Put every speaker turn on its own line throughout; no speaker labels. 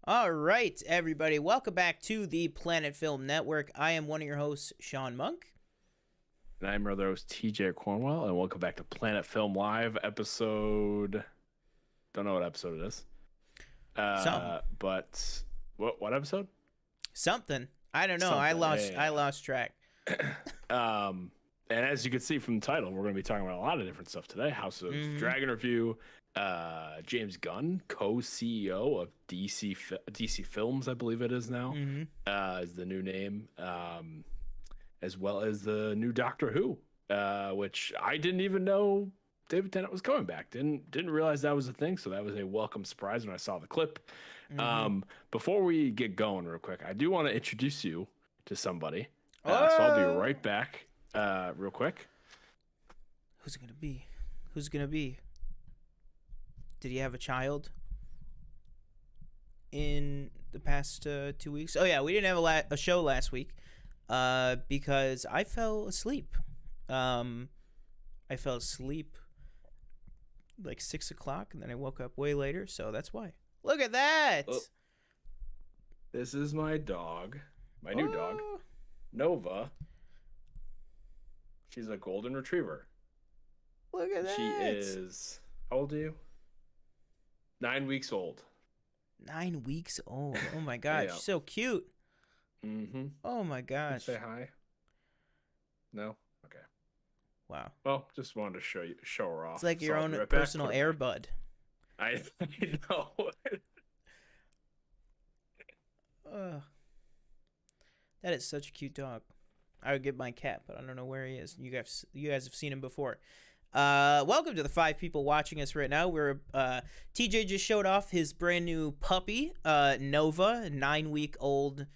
All right, everybody, welcome back to the Planet Film Network. I am one of your hosts, Sean Monk.
And I'm your other host, TJ Cornwell, and welcome back to Planet Film Live episode. Don't know what episode it is. But what episode?
Something. I don't know. I lost track.
And as you can see from the title, we're going to be talking about a lot of different stuff today. House of Dragon review. James Gunn, co-CEO of DC Films, I believe it is now, is the new name. As well as the new Doctor Who, which I didn't even know David Tennant was coming back. Didn't realize that was a thing. So that was a welcome surprise when I saw the clip. Before we get going real quick, I do want to introduce you to somebody. So I'll be right back real quick.
Who's it going to be? Who's it going to be? Did he have a child in the past 2 weeks? Oh, yeah, we didn't have a show last week. Because I fell asleep. I fell asleep like 6 o'clock, and then I woke up way later, so that's why. Look at that!
Oh. This is my dog, my new dog, Nova. She's a golden retriever.
Look at that!
She is, how old are you? 9 weeks old.
9 weeks old. Oh my gosh,
Yeah.
She's so cute. Oh my
Can you
gosh.
say hi? No? Okay.
Wow.
Well, just wanted to show her off.
It's like your
So I'll
own
be right back.
personal Airbud.
I know.
That is such a cute dog. I would get my cat, but I don't know where he is. You guys have seen him before. Welcome to the 5 people watching us right now. We're TJ just showed off his brand new puppy, Nova, 9-week-old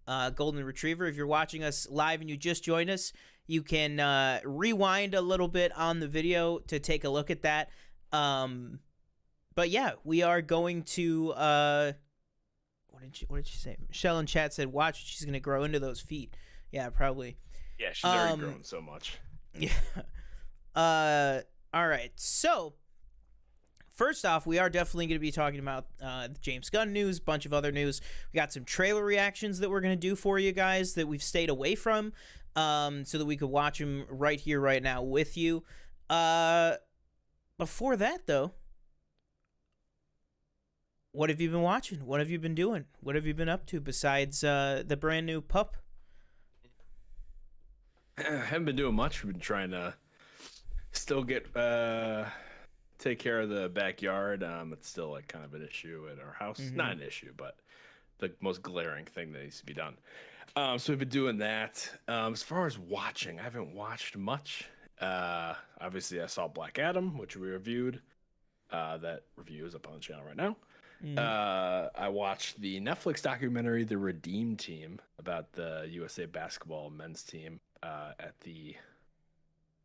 golden retriever. If you're watching us live and you just joined us, you can rewind a little bit on the video to take a look at that. But yeah, we are going to what did you say? Michelle in chat said, "Watch, she's gonna grow into those feet." Yeah, probably.
Yeah, she's already grown so much.
Yeah. All right. So, first off, we are definitely going to be talking about the James Gunn news, bunch of other news. We got some trailer reactions that we're going to do for you guys that we've stayed away from, so that we could watch them right here, right now with you. Before that, though, what have you been watching? What have you been doing? What have you been up to besides the brand new pup?
I haven't been doing much. We've been trying to still get take care of the backyard. It's still like kind of an issue at our house. Not an issue, but the most glaring thing that needs to be done. So we've been doing that. As far as watching, I haven't watched much. Obviously, I saw Black Adam, which we reviewed. That review is up on the channel right now. I watched the Netflix documentary, The Redeem Team, about the USA basketball men's team at the,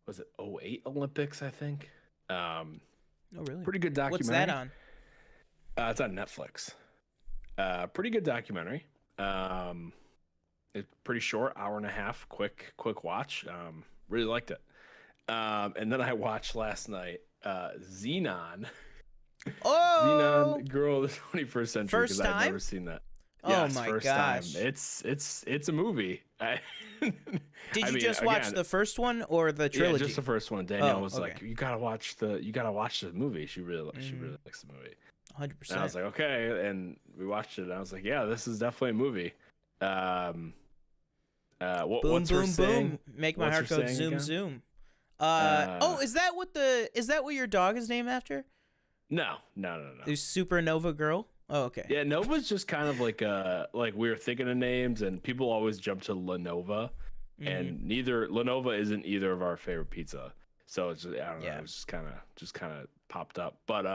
was it 08 Olympics, I think.
Oh, really?
Pretty good documentary.
What's that on?
It's on Netflix. Pretty good documentary. It's pretty short, hour and a half, quick watch. Really liked it. And then I watched last night Xenon.
Oh,
Xenon, Girl of the 21st Century.
First
because I've
time?
never seen that.
Oh
Yes,
my
first
gosh.
time. It's a movie.
Did you just watch the first one or the trilogy?
Yeah, just the first one. Danielle was
okay.
like, you gotta watch the movie. She really likes the movie.
100%.
And I was like, okay, and we watched it. And I was like, yeah, this is definitely a movie.
Boom,
What's her
boom,
saying?
boom. Make my
What's
heart
her
go
saying
zoom,
again?
zoom. Is that what your dog is named after?
No.
There's Supernova Girl. Oh, okay.
Yeah, Nova's just kind of like we were thinking of names, and people always jump to Lenova, and Lenova isn't either of our favorite pizza. So it's just, I don't know, it was just kind of popped up. But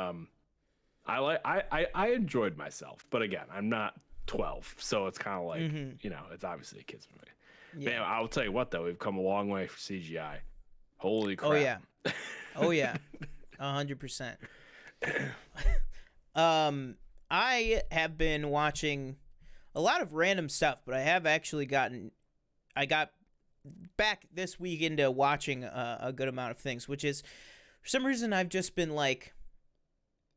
I enjoyed myself. But again, I'm not 12, so it's kind of like it's obviously a kids movie. Man, I'll tell you what though, we've come a long way for CGI. Holy crap!
Oh yeah, oh yeah, 100%. I have been watching a lot of random stuff, but I have actually I got back this week into watching a good amount of things, which is, for some reason, I've just been like,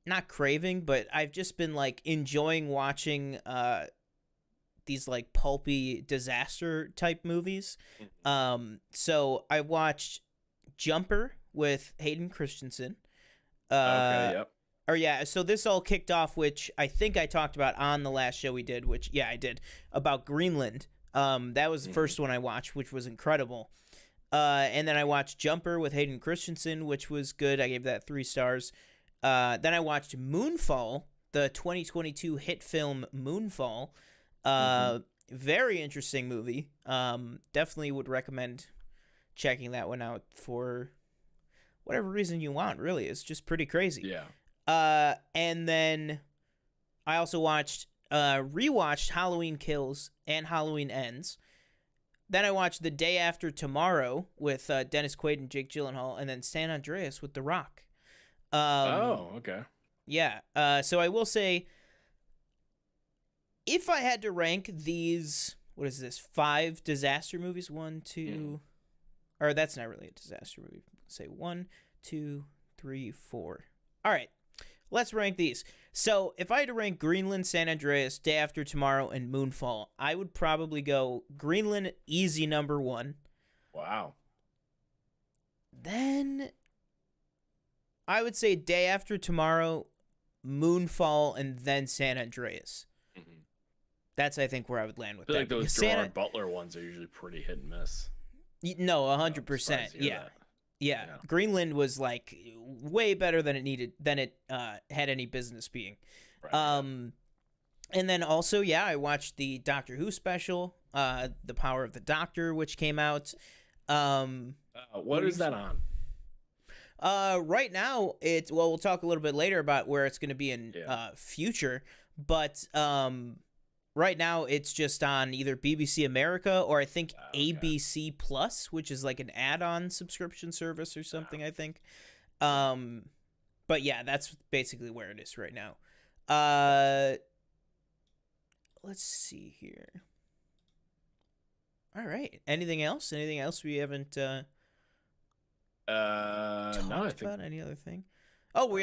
not craving, but I've just been like enjoying watching these like pulpy disaster type movies. So I watched Jumper with Hayden Christensen.
Okay, yep.
Or yeah, so this all kicked off, which I think I talked about on the last show we did, which I did, about Greenland. That was the first one I watched, which was incredible. And then I watched Jumper with Hayden Christensen, which was good. I gave that 3 stars. Then I watched Moonfall, the 2022 hit film Moonfall. Very interesting movie. Definitely would recommend checking that one out for whatever reason you want, really. It's just pretty crazy.
Yeah.
And then I also rewatched Halloween Kills and Halloween Ends. Then I watched The Day After Tomorrow with Dennis Quaid and Jake Gyllenhaal, and then San Andreas with The Rock.
Okay.
Yeah. So I will say, if I had to rank these, what is this, 5 disaster movies? 1, 2, or that's not really a disaster movie. Say 1, 2, 3, 4. All right. Let's rank these. So if I had to rank Greenland, San Andreas, Day After Tomorrow, and Moonfall, I would probably go Greenland, easy number 1.
Wow.
Then I would say Day After Tomorrow, Moonfall, and then San Andreas. That's, I think, where I would land with
I feel
that.
like those Gerard Butler ones are usually pretty hit and miss.
No, 100%. Yeah. Greenland was like way better than it had any business being. Right. And then also, I watched the Doctor Who special, The Power of the Doctor, which came out.
What is that on?
Right now, we'll talk a little bit later about where it's going to be in future, but right now it's just on either BBC America or I think ABC Plus, which is like an add-on subscription service or something, I think. But yeah, that's basically where it is right now. Let's see here. All right. Anything else? Anything else we haven't talked about? Any other thing? Oh,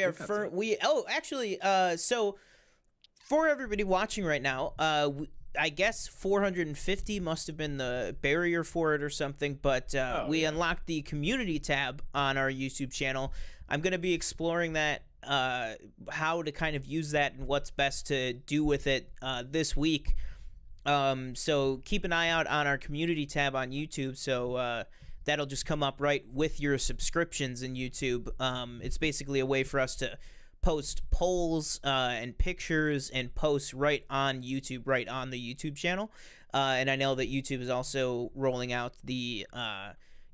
so for everybody watching right now, I guess 450 must have been the barrier for it or something, but we unlocked the community tab on our YouTube channel. I'm going to be exploring that, how to kind of use that and what's best to do with it this week. So keep an eye out on our community tab on YouTube. So that'll just come up right with your subscriptions in YouTube. It's basically a way for us to post polls and pictures and posts right on YouTube, right on the YouTube channel. And I know that YouTube is also rolling out the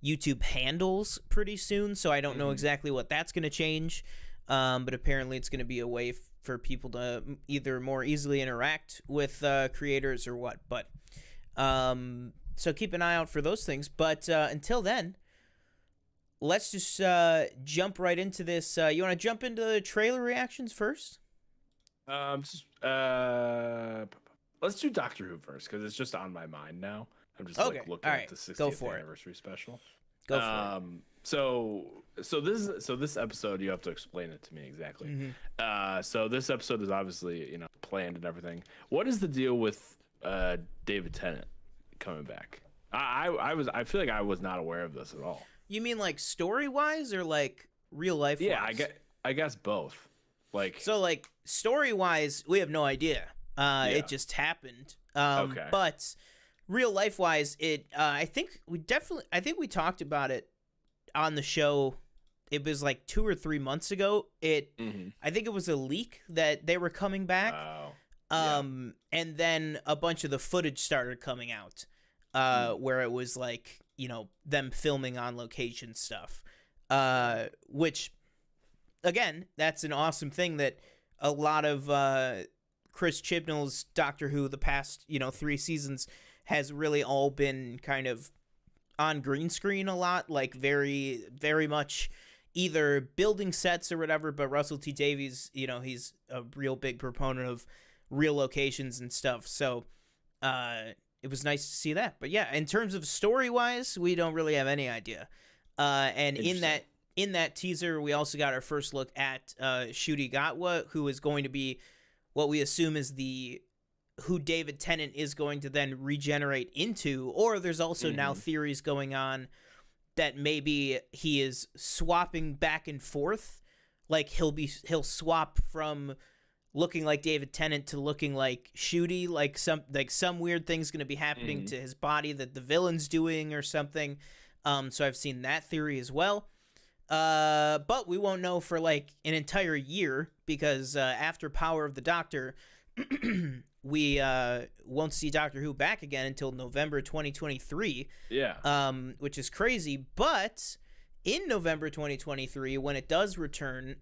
YouTube handles pretty soon, so I don't know exactly what that's going to change. But apparently it's going to be a way for people to either more easily interact with creators or what. But so keep an eye out for those things. But until then, let's just jump right into this. You want to jump into the trailer reactions first?
Let's do Doctor Who first because it's just on my mind now. I'm just looking at the 60th anniversary special.
Go for it.
So this episode, you have to explain it to me exactly. So this episode is obviously planned and everything. What is the deal with David Tennant coming back? I feel like I was not aware of this at all.
You mean like story wise or like real life?
Yeah, I guess both.
Like story wise, we have no idea. It just happened. Okay. But real life wise, I think we talked about it on the show. It was like 2 or 3 months ago. I think it was a leak that they were coming back. And then a bunch of the footage started coming out, where it was like, them filming on location stuff, which again, that's an awesome thing that a lot of Chris Chibnall's Doctor Who the past 3 seasons has really all been kind of on green screen a lot, like very, very much either building sets or whatever. But Russell T Davies, he's a real big proponent of real locations and stuff. So it was nice to see that. But yeah, in terms of story wise, we don't really have any idea. And in that in that teaser, we also got our first look at Ncuti Gatwa, who is going to be what we assume is who David Tennant is going to then regenerate into. Or there's also now theories going on that maybe he is swapping back and forth. Like he'll swap from looking like David Tennant to looking like Ncuti, like some weird thing's going to be happening to his body that the villain's doing or something. So I've seen that theory as well. But we won't know for like an entire year because after Power of the Doctor, we won't see Doctor Who back again until November 2023.
Yeah.
Which is crazy. But in November 2023, when it does return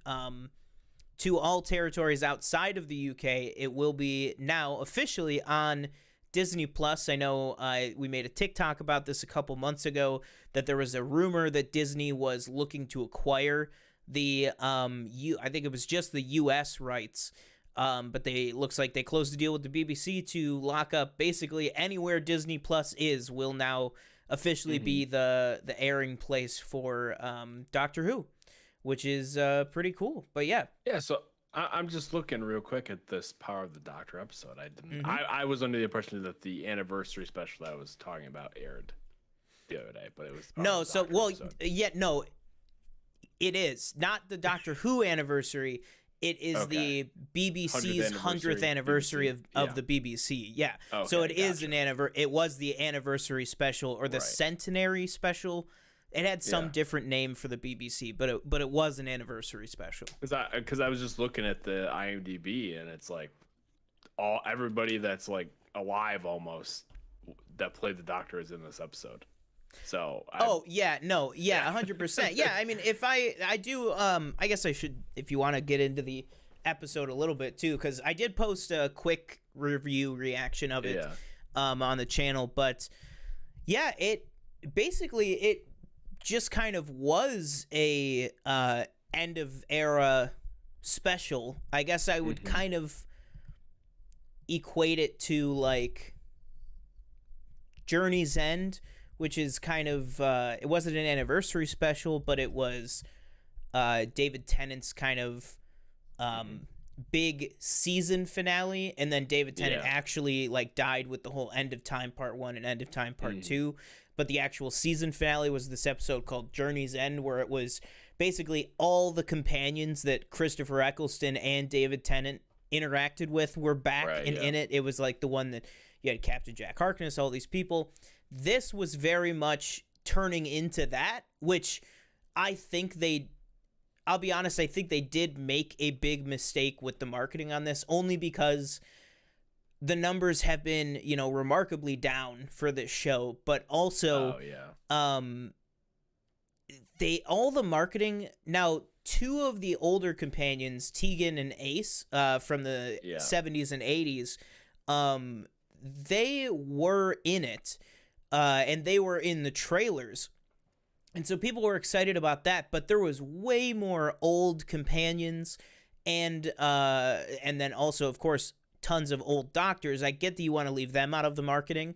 to all territories outside of the UK, it will be now officially on Disney Plus. I know we made a TikTok about this a couple months ago, that there was a rumor that Disney was looking to acquire the I think it was just the US rights, but looks like they closed the deal with the BBC to lock up basically anywhere Disney Plus will now officially be the airing place for Doctor Who, which is pretty cool. But yeah.
So I'm just looking real quick at this Power of the Doctor episode. I was under the impression that the anniversary special that I was talking about aired the other day, but it was
no, it is not the Doctor Who anniversary. It is the BBC's 100th anniversary of the BBC. Yeah. Okay, so it is an It was the anniversary special or the centenary special. It had some different name for the BBC, but it was an anniversary special.
Because I was just looking at the IMDb, and it's like everybody that's like alive almost that played the Doctor is in this episode. So
100%. Yeah, I mean, if I do, I guess I should, if you want to get into the episode a little bit too, because I did post a quick reaction of it on the channel, but yeah, it just kind of was a end of era special. I guess I would kind of equate it to like Journey's End, which is kind of it wasn't an anniversary special, but it was David Tennant's kind of big season finale, and then David Tennant actually like died with the whole End of Time Part 1 and End of Time Part 2. But the actual season finale was this episode called Journey's End, where it was basically all the companions that Christopher Eccleston and David Tennant interacted with were back in it. It was like the one that you had Captain Jack Harkness, all these people. This was very much turning into that, which I think I'll be honest, I think they did make a big mistake with the marketing on this, only because the numbers have been, remarkably down for this show, but also all the marketing now, two of the older companions, Tegan and Ace, from the 70s and 80s, they were in it, and they were in the trailers. And so people were excited about that, but there was way more old companions and then also, of course, tons of old doctors. I get that you want to leave them out of the marketing,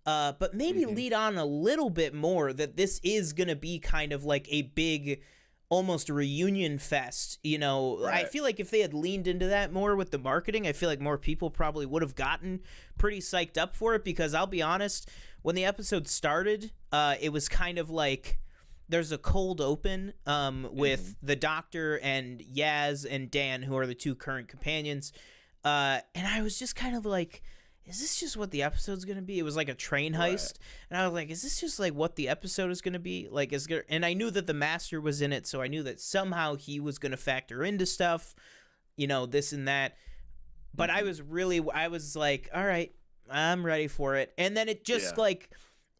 but maybe lead on a little bit more that this is going to be kind of like a big, almost reunion fest, I feel like if they had leaned into that more with the marketing, I feel like more people probably would have gotten pretty psyched up for it, because I'll be honest, when the episode started, it was kind of like there's a cold open with the Doctor and Yaz and Dan, who are the two current companions, and I was just kind of like, is this just what the episode's gonna be? It was like a train heist, and I was like, is this just like what the episode is gonna be? Like, and I knew that the Master was in it, so I knew that somehow he was gonna factor into stuff, this and that. But I was like, all right, I'm ready for it. And then it just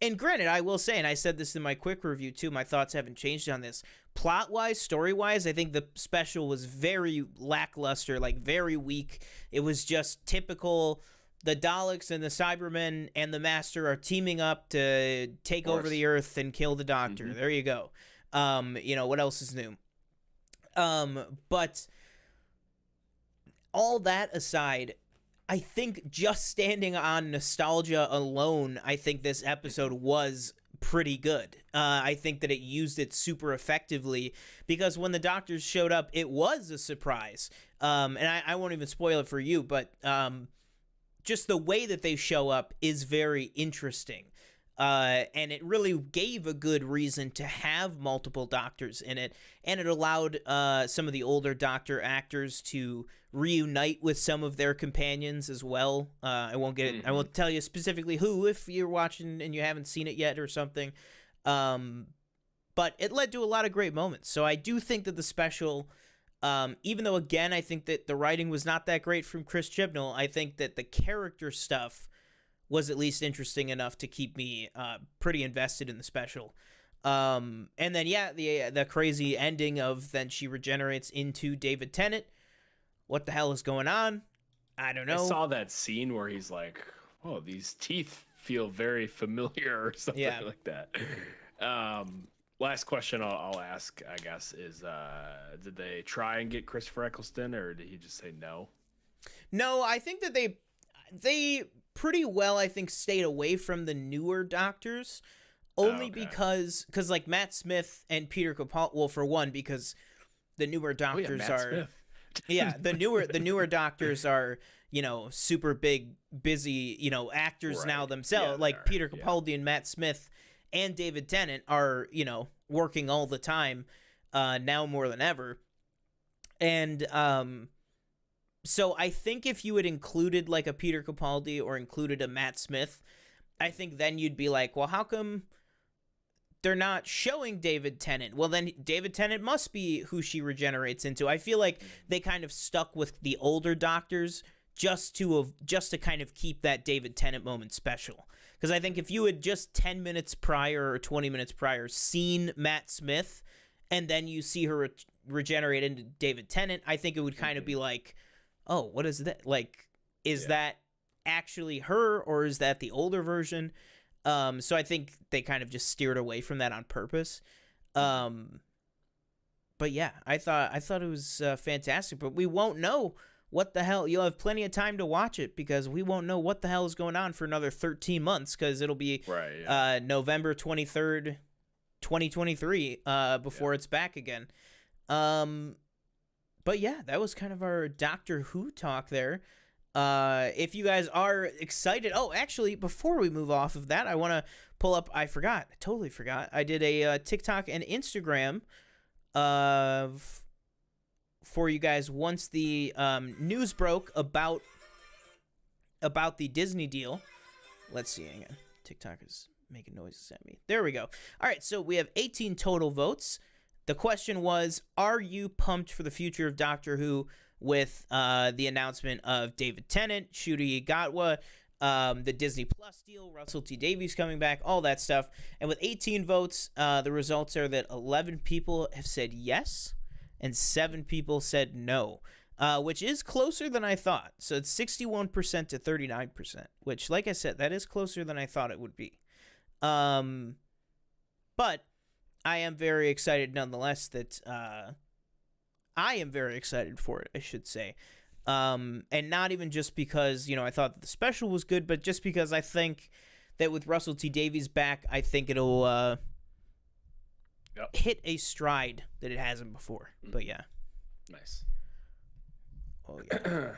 and granted, I will say, and I said this in my quick review too, my thoughts haven't changed on this. Plot-wise, story-wise, I think the special was very lackluster, like very weak. It was just typical. The Daleks and the Cybermen and the Master are teaming up to take over the Earth and kill the Doctor. There you go. What else is new? But all that aside, I think just standing on nostalgia alone, I think this episode was pretty good. I think that it used it super effectively because when the doctors showed up, it was a surprise. And I won't even spoil it for you, but just the way that they show up is very interesting. And it really gave a good reason to have multiple doctors in it, and it allowed some of the older Doctor actors to reunite with some of their companions as well. I won't tell you specifically who if you're watching and you haven't seen it yet or something. But it led to a lot of great moments. So I do think that the special, even though again I think that the writing was not that great from Chris Chibnall, I think that the character stuff was at least interesting enough to keep me pretty invested in the special. And then, the crazy ending of then she regenerates into David Tennant. What the hell is going on? I don't know.
I saw that scene where he's like, oh, these teeth feel very familiar or something like that. Last question I'll ask, I guess, is did they try and get Christopher Eccleston, or did he just say no?
No, I think that they pretty well, I think, stayed away from the newer Doctors, only because like Matt Smith and Peter Capaldi. Well, for one, because the newer Doctors are, the newer Doctors are, super big, busy, actors now themselves. Like Peter Capaldi and Matt Smith and David Tennant are, working all the time, now more than ever, and so I think if you had included like a Peter Capaldi or included a Matt Smith, I think then you'd be like, well, how come they're not showing David Tennant? Well, then David Tennant must be who she regenerates into. I feel like they kind of stuck with the older Doctors just to kind of keep that David Tennant moment special. Because I think if you had just 10 minutes prior or 20 minutes prior seen Matt Smith and then you see her regenerate into David Tennant, I think it would kind of be like, oh, what is that? Like, is that actually her, or is that the older version? So I think they kind of just steered away from that on purpose. But yeah, I thought it was fantastic. But we won't know what the hell. You'll have plenty of time to watch it because we won't know what the hell is going on for another 13 months because it'll be November 23rd, 2023 before it's back again. But yeah, that was kind of our Doctor Who talk there. If you guys are excited... Oh, actually, before we move off of that, I want to pull up... I totally forgot. I did a TikTok and Instagram for you guys once the news broke about the Disney deal. Let's see. Hang on. TikTok is making noises at me. There we go. All right, so we have 18 total votes. The question was, are you pumped for the future of Doctor Who with the announcement of David Tennant, Ncuti Gatwa, the Disney Plus deal, Russell T Davies coming back, all that stuff. And with 18 votes, the results are that 11 people have said yes and 7 people said no, which is closer than I thought. So it's 61% to 39%, which, like I said, that is closer than I thought it would be. But I am very excited nonetheless that I am very excited for it, I should say. And not even just because, I thought that the special was good, but just because I think that with Russell T Davies back, I think it'll hit a stride that it hasn't before. But yeah.
Nice.
Oh yeah.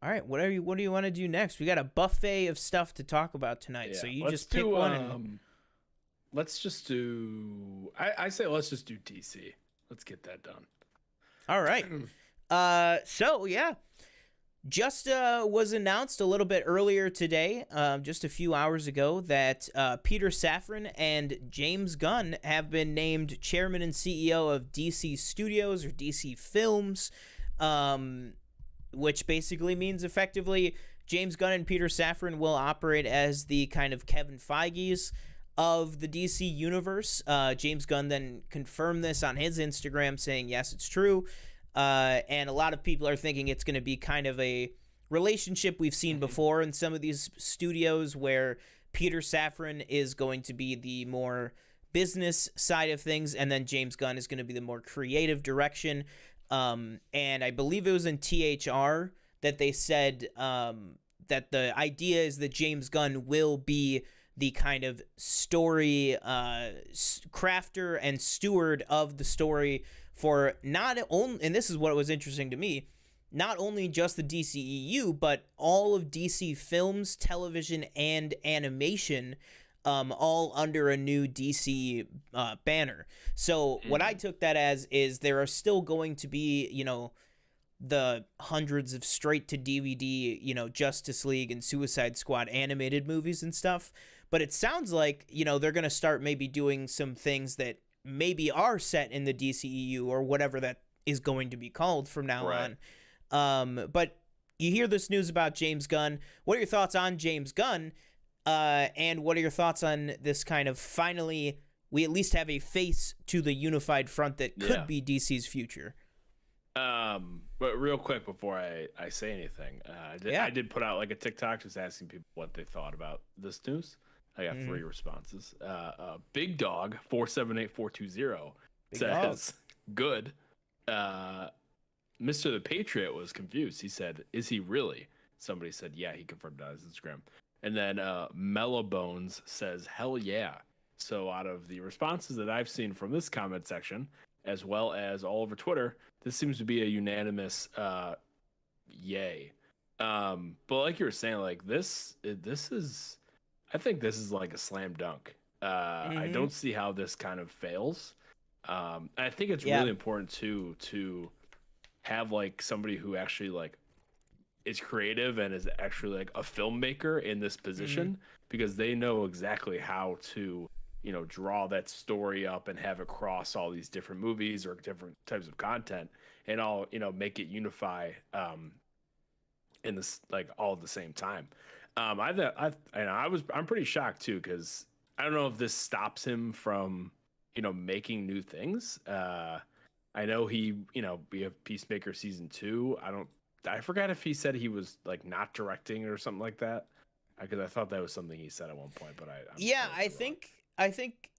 All right, what do you want to do next? We got a buffet of stuff to talk about tonight, so you just pick one.
Let's just do... I say let's just do DC. Let's get that done.
All right. So, yeah. Just was announced a little bit earlier today, just a few hours ago, that Peter Safran and James Gunn have been named chairman and CEO of DC Studios or DC Films, which basically means effectively James Gunn and Peter Safran will operate as the kind of Kevin Feige's of the DC universe. James Gunn then confirmed this on his Instagram, saying, yes, it's true. And a lot of people are thinking it's going to be kind of a relationship we've seen before in some of these studios where Peter Safran is going to be the more business side of things, and then James Gunn is going to be the more creative direction. And I believe it was in THR that they said that the idea is that James Gunn will be the kind of story crafter and steward of the story for not only, and this is what was interesting to me, not only just the DCEU, but all of DC films, television, and animation, all under a new DC banner. So what I took that as is there are still going to be, the hundreds of straight to DVD, Justice League and Suicide Squad animated movies and stuff. But it sounds like, they're going to start maybe doing some things that maybe are set in the DCEU or whatever that is going to be called from now on. But you hear this news about James Gunn. What are your thoughts on James Gunn? And what are your thoughts on this kind of finally, we at least have a face to the unified front that could be DC's future?
But real quick before I say anything, I did put out like a TikTok just asking people what they thought about this news. I got 3 responses. Big Dog 478420 says good. Mr. the Patriot was confused. He said, "Is he really?" Somebody said, "Yeah." He confirmed on his Instagram. And then Mellow Bones says, "Hell yeah." So out of the responses that I've seen from this comment section, as well as all over Twitter, this seems to be a unanimous yay. But like you were saying, like this is, I think this is like a slam dunk. I don't see how this kind of fails. I think it's really important to have like somebody who actually like is creative and is actually like a filmmaker in this position, because they know exactly how to, draw that story up and have it cross all these different movies or different types of content and all, make it unify in this, like, all at the same time. I'm pretty shocked too, because I don't know if this stops him from, making new things. I know we have Peacemaker season 2. I forgot if he said he was like not directing or something like that, because I thought that was something he said at one point. But
I think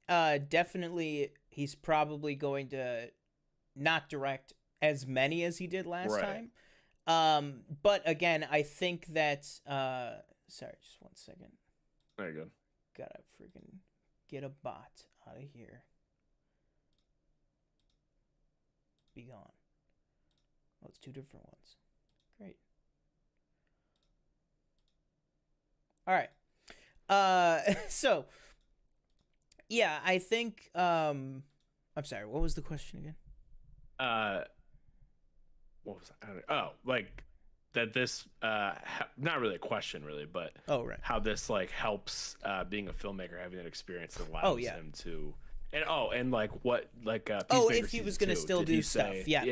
definitely he's probably going to not direct as many as he did last time. But again, I think that sorry, just 1 second.
There you go.
Gotta freaking get a bot out of here. Be gone. Oh, it's 2 different ones. Great. All right. So yeah, I think I'm sorry, what was the question again?
What was that? Oh, like that this not really a question really, but how this like helps being a filmmaker, having that experience that allows him to and like what like
if he was gonna still do stuff. Yeah,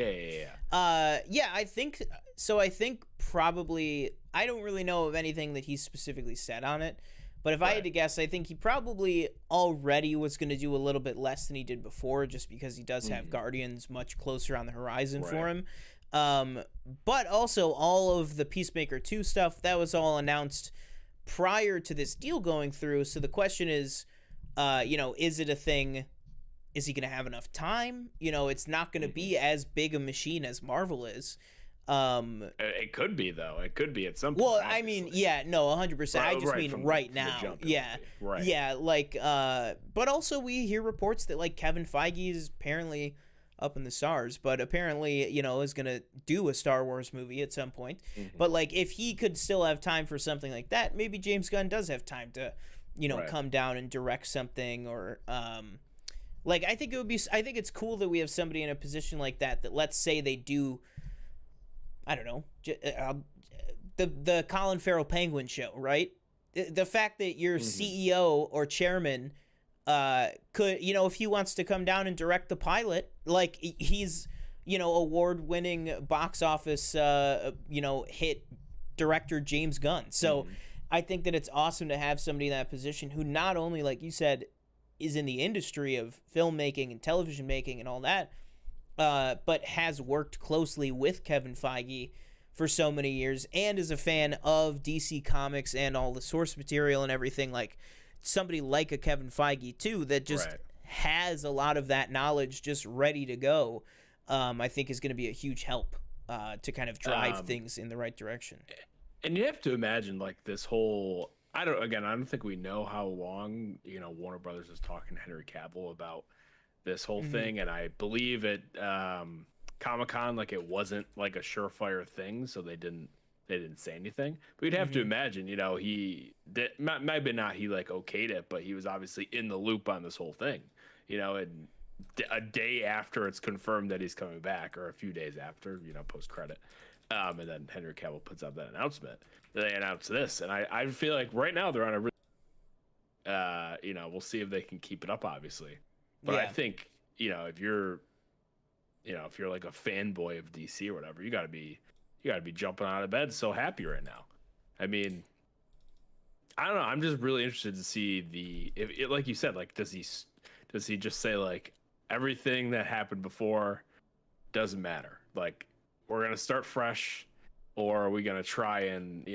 I think so. I think probably, I don't really know of anything that he's specifically said on it, but if I had to guess, I think he probably already was going to do a little bit less than he did before, just because he does have Guardians much closer on the horizon for him. But also all of the Peacemaker 2 stuff, that was all announced prior to this deal going through. So the question is, is it a thing? Is he going to have enough time? It's not going to be as big a machine as Marvel is.
It could be, though. It could be at some point.
Well, obviously. I mean, yeah, no, 100%. I just mean right now. Yeah. Yeah, like, but also we hear reports that, like, Kevin Feige is apparently up in the stars, but apparently, is going to do a Star Wars movie at some point. But, like, if he could still have time for something like that, maybe James Gunn does have time to, come down and direct something, or, like, I think it's cool that we have somebody in a position like that, let's say they do, I don't know, the Colin Farrell Penguin show, right? The fact that your CEO or chairman could, if he wants to come down and direct the pilot, like, he's, award-winning box office, hit director James Gunn. So I think that it's awesome to have somebody in that position who not only, like you said, is in the industry of filmmaking and television making and all that, but has worked closely with Kevin Feige for so many years and is a fan of DC Comics and all the source material and everything. Like, somebody like a Kevin Feige, too, that just has a lot of that knowledge just ready to go, I think is going to be a huge help to kind of drive things in the right direction.
And you have to imagine, like, this whole I don't think we know how long, Warner Brothers is talking to Henry Cavill about this whole thing, and I believe at Comic-Con, like, it wasn't like a surefire thing, so they didn't say anything. But you'd have to imagine, he did, maybe not he like okayed it, but he was obviously in the loop on this whole thing, and a day after it's confirmed that he's coming back, or a few days after, post credit, and then Henry Cavill puts out that announcement. They announce this, and I feel like right now they're on a really, we'll see if they can keep it up, obviously. But I think, if you're like a fanboy of DC or whatever, you gotta be jumping out of bed so happy right now. I mean, I don't know. I'm just really interested to see if it, like you said, like, does he just say, like, everything that happened before doesn't matter? Like, we're gonna start fresh, or are we gonna try and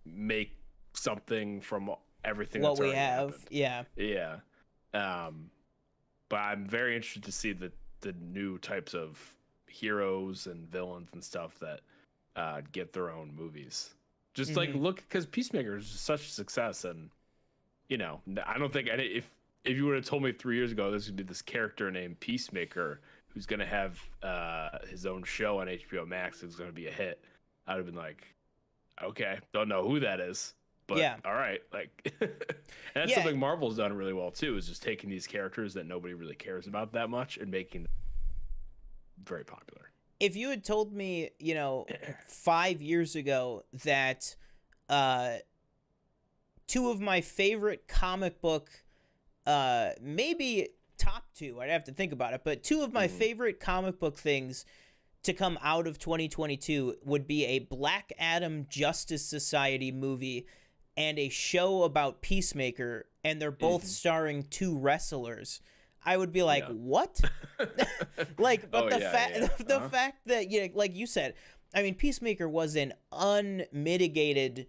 make something from everything
what
that's
we
already
have?
happened?
Yeah.
But I'm very interested to see the new types of heroes and villains and stuff that get their own movies. Just like, look, because Peacemaker is such a success, and I don't think if you would have told me 3 years ago this would be this character named Peacemaker who's gonna have his own show on HBO Max, who's gonna be a hit, I'd have been like, okay, don't know who that is, but all right, like, and that's something Marvel's done really well too, is just taking these characters that nobody really cares about that much and making them very popular.
If you had told me, 5 years ago that two of my favorite comic book, maybe top two, I'd have to think about it, but two of my favorite comic book things to come out of 2022 would be a Black Adam Justice Society movie and a show about Peacemaker, and they're both starring two wrestlers, I would be like, what? Like, but the fact that, like you said, I mean, Peacemaker was an unmitigated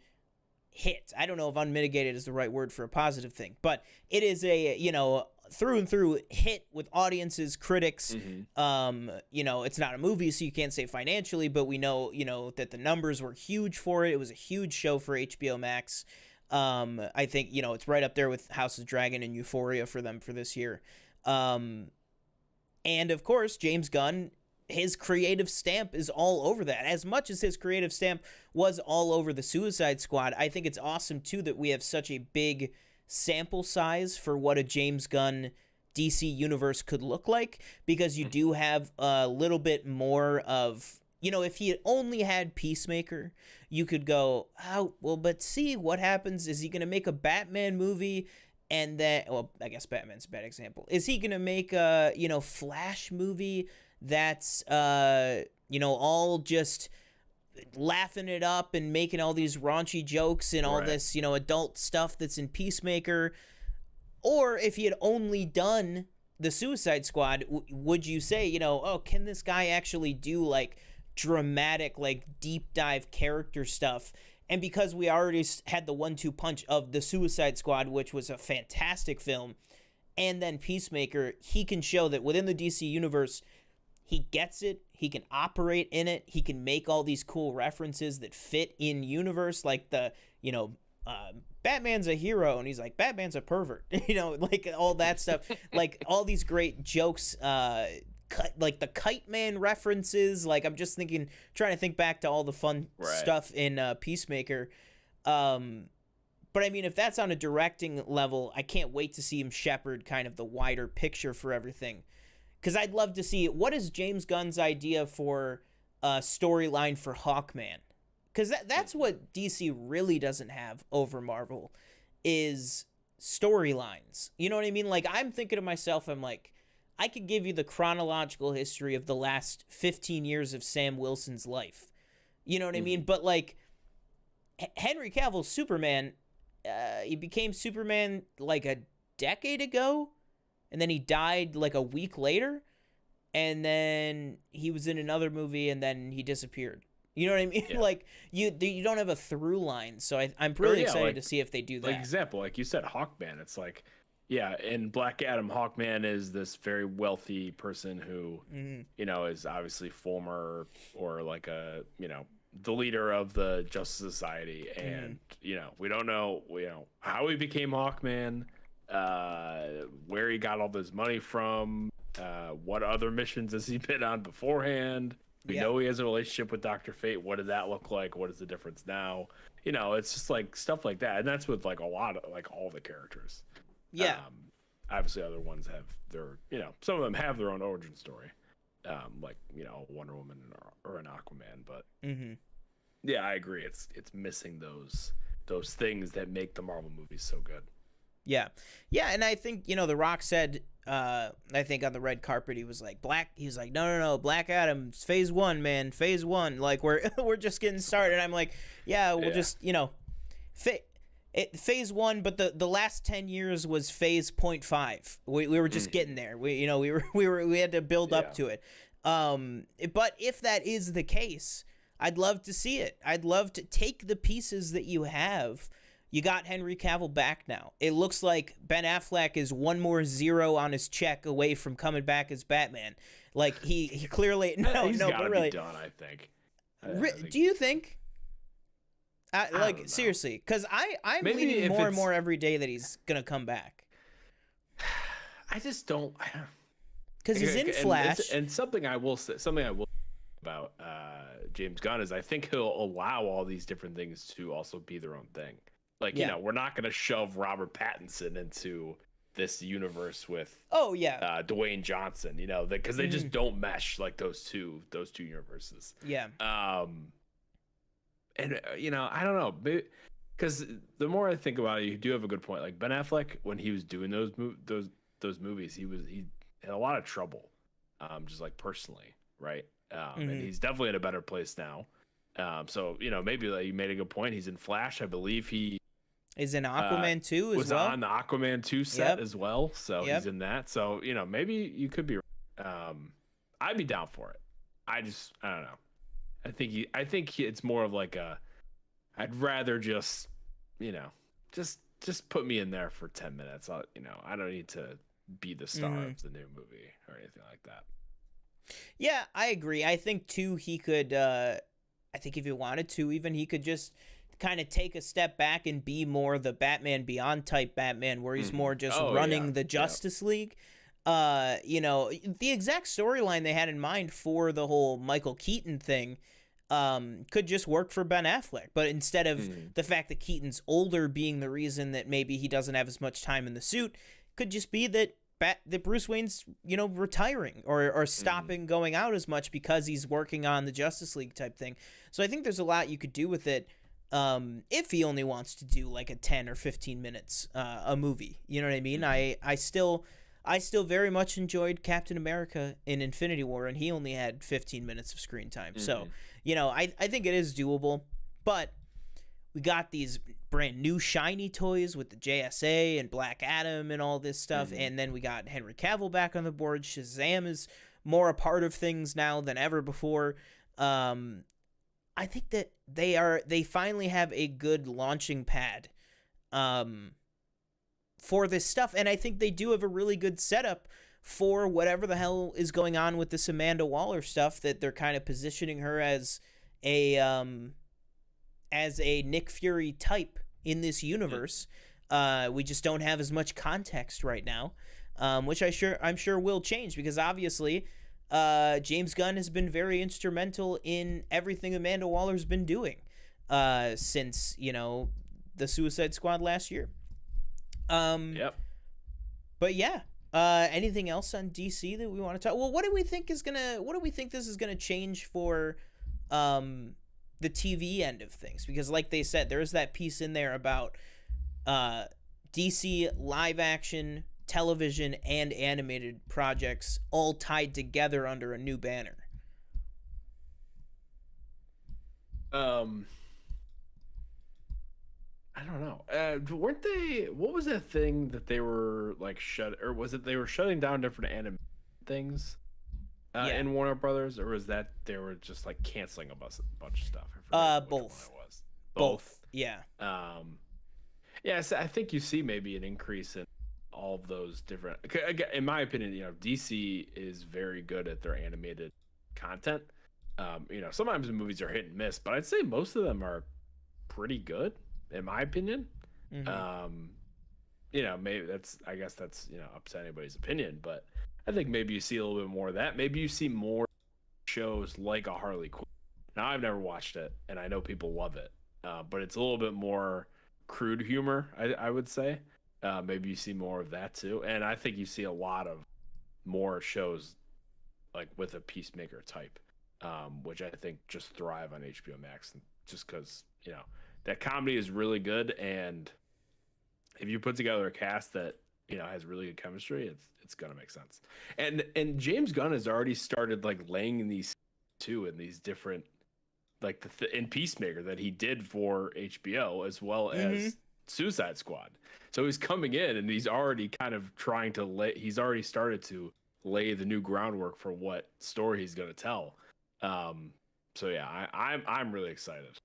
hit. I don't know if unmitigated is the right word for a positive thing, but it is a, through and through hit with audiences, critics. It's not a movie, so you can't say financially, but we know, that the numbers were huge for it. It was a huge show for HBO Max. I think, it's right up there with House of Dragon and Euphoria for them for this year. And of course, James Gunn, his creative stamp is all over that. As much as his creative stamp was all over the Suicide Squad, I think it's awesome too that we have such a big sample size for what a James Gunn DC universe could look like, because you do have a little bit more of, if he had only had Peacemaker, you could go, oh, well, but see what happens. Is he going to make a Batman movie? And then, well, I guess Batman's a bad example. Is he going to make a, Flash movie that's, all just laughing it up and making all these raunchy jokes and all this, adult stuff that's in Peacemaker? Or if he had only done the Suicide Squad, would you say, oh, can this guy actually do, like, dramatic, like, deep dive character stuff? And because we already had the 1-2 punch of the Suicide Squad, which was a fantastic film, and then Peacemaker, he can show that within the DC universe, he gets it, he can operate in it, he can make all these cool references that fit in universe, like the, Batman's a hero, and he's like, Batman's a pervert, like all that stuff, like all these great jokes, like the Kite Man references. Like, I'm just trying to think back to all the fun stuff in Peacemaker. But I mean, if that's on a directing level, I can't wait to see him shepherd kind of the wider picture for everything. Because I'd love to see, what is James Gunn's idea for a storyline for Hawkman? Because that's what DC really doesn't have over Marvel, is storylines. You know what I mean? Like, I'm thinking to myself, I'm like, I could give you the chronological history of the last 15 years of Sam Wilson's life. You know what I mean? But, like, Henry Cavill's Superman, he became Superman, like, a decade ago, and then he died, like, a week later, and then he was in another movie, and then he disappeared. You know what I mean? Yeah. Like, you don't have a through line, so I'm really excited to see if they do that.
Like, example, like you said, Hawkman, it's like, yeah, in Black Adam, Hawkman is this very wealthy person who, is obviously former, or like a, the leader of the Justice Society, and we don't know how he became Hawkman, where he got all this money from, what other missions has he been on beforehand. We know he has a relationship with Dr. Fate. What did that look like? What is the difference now? It's just like stuff like that, and that's with like a lot of like all the characters. Obviously other ones have their, some of them have their own origin story, like Wonder Woman or an Aquaman, but yeah, I agree, it's missing those things that make the Marvel movies so good.
Yeah, and I think The Rock said, I think on the red carpet, he was like, no, Black Adam's phase 1, man, phase 1, like we're just getting started. And I'm like, just phase 1, but the last 10 years was phase 0.5. We were just getting there. We had to build up to it. But if that is the case, I'd love to see it. I'd love to take the pieces that you have. You got Henry Cavill back now. It looks like Ben Affleck is one more zero on his check away from coming back as Batman. Like he clearly
he's
but really
be done, I think.
Do you think? Seriously, because I'm leaning more and more every day that he's gonna come back.
I just don't.
Because he's in Flash.
And something I will say about James Gunn is I think he'll allow all these different things to also be their own thing. Like, we're not going to shove Robert Pattinson into this universe with Dwayne Johnson, because they just don't mesh, like those two universes.
Yeah.
And I don't know, because the more I think about it, you do have a good point. Like Ben Affleck, when he was doing those movies, he had a lot of trouble, just like personally, right? And he's definitely in a better place now. So maybe like you made a good point. He's in Flash, I believe he
is in Aquaman 2 as
was
well.
On the Aquaman 2 set as well, so he's in that. So maybe you could be. I'd be down for it. I don't know. I think it's more of like I'd rather just put me in there for 10 minutes. I don't need to be the star of the new movie or anything like that.
Yeah, I agree. I think too he could. I think if he wanted to, even he could just kind of take a step back and be more the Batman Beyond type Batman, where he's more just running the Justice League. The exact storyline they had in mind for the whole Michael Keaton thing could just work for Ben Affleck, but instead of the fact that Keaton's older being the reason that maybe he doesn't have as much time in the suit, could just be that Bruce Wayne's retiring or stopping going out as much because he's working on the Justice League type thing. So I think there's a lot you could do with it if he only wants to do like a 10 or 15 minutes a movie. You know what I mean? I still very much enjoyed Captain America in Infinity War, and he only had 15 minutes of screen time. So I think it is doable, but we got these brand new shiny toys with the JSA and Black Adam and all this stuff. And then we got Henry Cavill back on the board. Shazam is more a part of things now than ever before. I think that they finally have a good launching pad for this stuff. And I think they do have a really good setup for whatever the hell is going on with this Amanda Waller stuff, that they're kind of positioning her as a Nick Fury type in this universe. We just don't have as much context right now, which I'm sure will change, because obviously James Gunn has been very instrumental in everything Amanda Waller's been doing since the Suicide Squad last year. But yeah, anything else on DC that we want to talk? Well, what do we think this is gonna change for the TV end of things? Because like they said, there's that piece in there about DC live action, television, and animated projects all tied together under a new banner.
I don't know. Weren't they? What was that thing that they were like was it they were shutting down different anime things in Warner Brothers, or was that they were just like canceling a bunch of stuff?
Both.
It was.
Both. Yeah.
So I think you see maybe an increase in all of those different. In my opinion, DC is very good at their animated content. Sometimes the movies are hit and miss, but I'd say most of them are pretty good, in my opinion.
Mm-hmm.
Maybe I guess that's up to anybody's opinion, but I think maybe you see a little bit more of that. Maybe you see more shows like a Harley Quinn. Now, I've never watched it, and I know people love it, but it's a little bit more crude humor, I would say. Maybe you see more of that too, and I think you see a lot of more shows like with a Peacemaker type, which I think just thrive on HBO Max, just because that comedy is really good, and if you put together a cast that has really good chemistry, it's gonna make sense. And James Gunn has already started like laying in these too in these different like in Peacemaker that he did for HBO as well
Mm-hmm.
as Suicide Squad. So he's coming in and he's already kind of trying to he's already started to lay the new groundwork for what story he's gonna tell. So yeah, I'm really excited.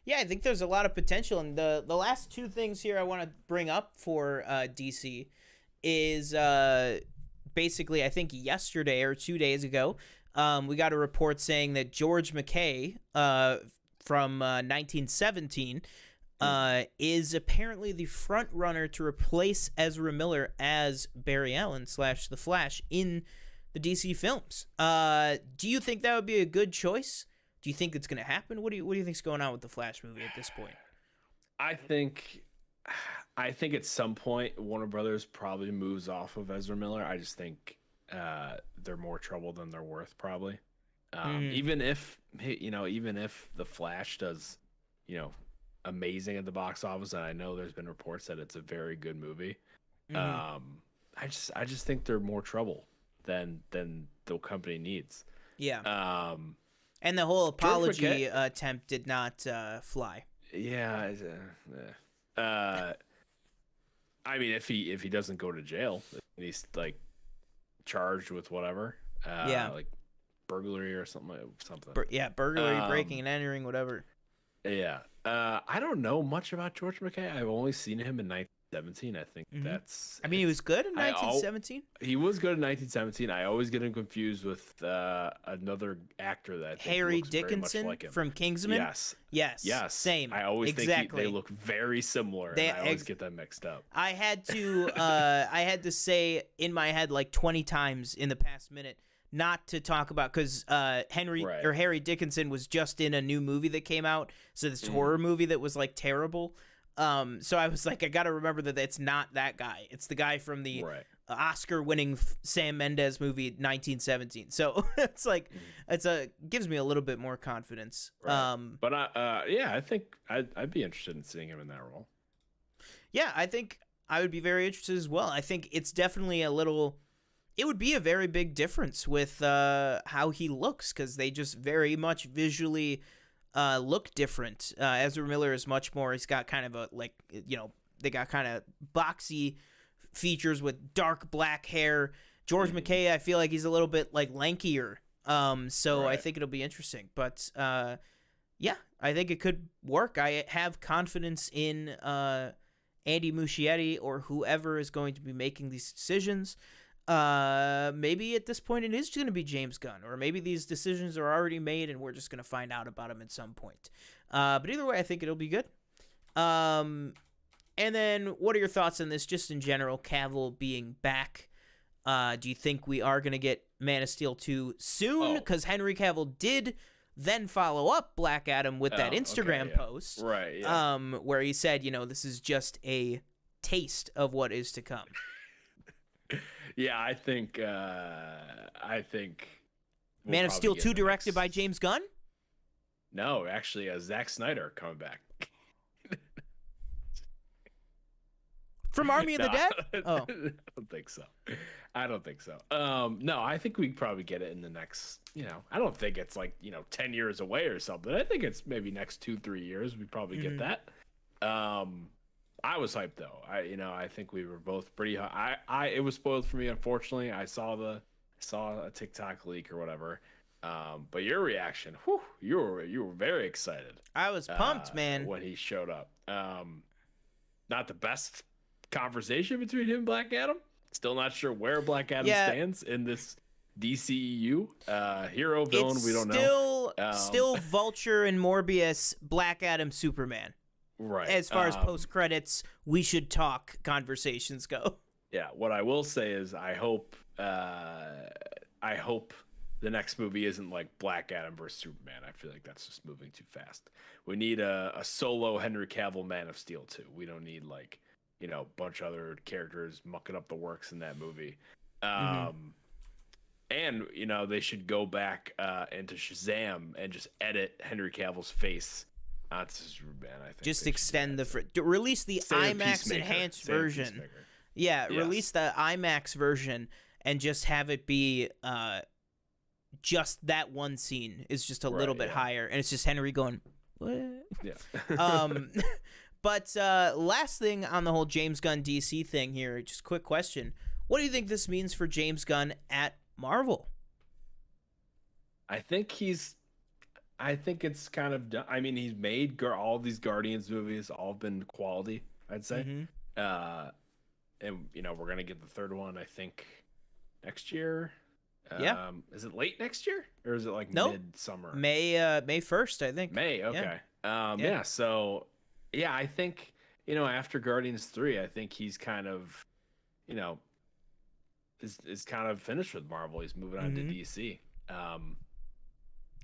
Yeah, I think there's a lot of potential, and the last two things here I want to bring up for DC is basically I think yesterday or 2 days ago, we got a report saying that George McKay from 1917 is apparently the front runner to replace Ezra Miller as Barry Allen / the Flash in the DC films. Do you think that would be a good choice? Do you think it's going to happen? What do you think's going on with the Flash movie at this point?
I think at some point Warner Brothers probably moves off of Ezra Miller. I just think they're more trouble than they're worth, probably. Even if the Flash does, amazing at the box office, and I know there's been reports that it's a very good movie. I just think they're more trouble than the company needs.
Yeah. And the whole apology attempt did not fly.
Yeah. I mean, if he doesn't go to jail, he's like charged with whatever. Like burglary or something.
Burglary, breaking and entering, whatever.
Yeah. I don't know much about George McKay. I've only seen him in 1917. I think that's.
I mean, he was good in 1917.
He was good in 1917. I always get him confused with another actor that I think
Harry
looks
Dickinson
very much like him.
from Kingsman.
Yes.
Same.
I always think they look very similar. And I always get them mixed up.
I had to say in my head like 20 times in the past minute not to talk about, because Harry Dickinson was just in a new movie that came out, so this horror movie that was like terrible. So I was like, I gotta remember that it's not that guy. It's the guy from the Oscar-winning Sam Mendes movie 1917. So it's like gives me a little bit more confidence.
Right. But I think I'd be interested in seeing him in that role.
Yeah, I think I would be very interested as well. I think it's definitely it would be a very big difference with how he looks, because they just very much visually look different. Ezra Miller is much more, he's got kind of they got kind of boxy features with dark black hair. George McKay, I feel like he's a little bit like lankier. I think it'll be interesting. But yeah, I think it could work. I have confidence in Andy Muschietti or whoever is going to be making these decisions. Maybe at this point it is going to be James Gunn, or maybe these decisions are already made and we're just going to find out about them at some point. But either way, I think it'll be good. And then what are your thoughts on this just in general, Cavill being back? Do you think we are going to get Man of Steel 2 soon? Because Henry Cavill did then follow up Black Adam with that Instagram post.
Right, yeah.
Where he said, this is just a taste of what is to come.
Yeah, I think
Man of Steel 2 directed by James Gunn?
No, actually, Zack Snyder coming back.
From Army of the Dead?
I don't think so. No, I think we probably get it in the next, I don't think it's like, 10 years away or something. I think it's maybe next 2-3 years we probably get that. I was hyped though. I think we were both pretty high. It was spoiled for me, unfortunately. I saw a TikTok leak or whatever. But your reaction, you were very excited.
I was pumped, man,
when he showed up. Not the best conversation between him and Black Adam. Still not sure where Black Adam stands in this DCEU, hero, villain,
It's
we don't know.
Still Vulture and Morbius, Black Adam, Superman.
Right.
As far as post credits, we should talk conversations go.
Yeah. What I will say is, I hope the next movie isn't like Black Adam versus Superman. I feel like that's just moving too fast. We need a solo Henry Cavill Man of Steel too. We don't need like, a bunch of other characters mucking up the works in that movie. And they should go back into Shazam and just edit Henry Cavill's face onto Superman. I think
just extend release the IMAX enhanced version. Yeah, yes. Release the IMAX version and just have it be just that one scene is just a little bit higher, and it's just Henry going, what?
Yeah.
But last thing on the whole James Gunn DC thing here, just quick question. What do you think this means for James Gunn at Marvel?
I think it's kind of done. I mean, he's made all these Guardians movies, all been quality, I'd say. And we're gonna get the third one, I think, next year.
Yeah.
Is it late next year, or is it like mid-summer?
May 1st, I think.
May. Okay. Yeah. So, yeah, I think after Guardians 3, I think he's kind of, is kind of finished with Marvel. He's moving on to DC. And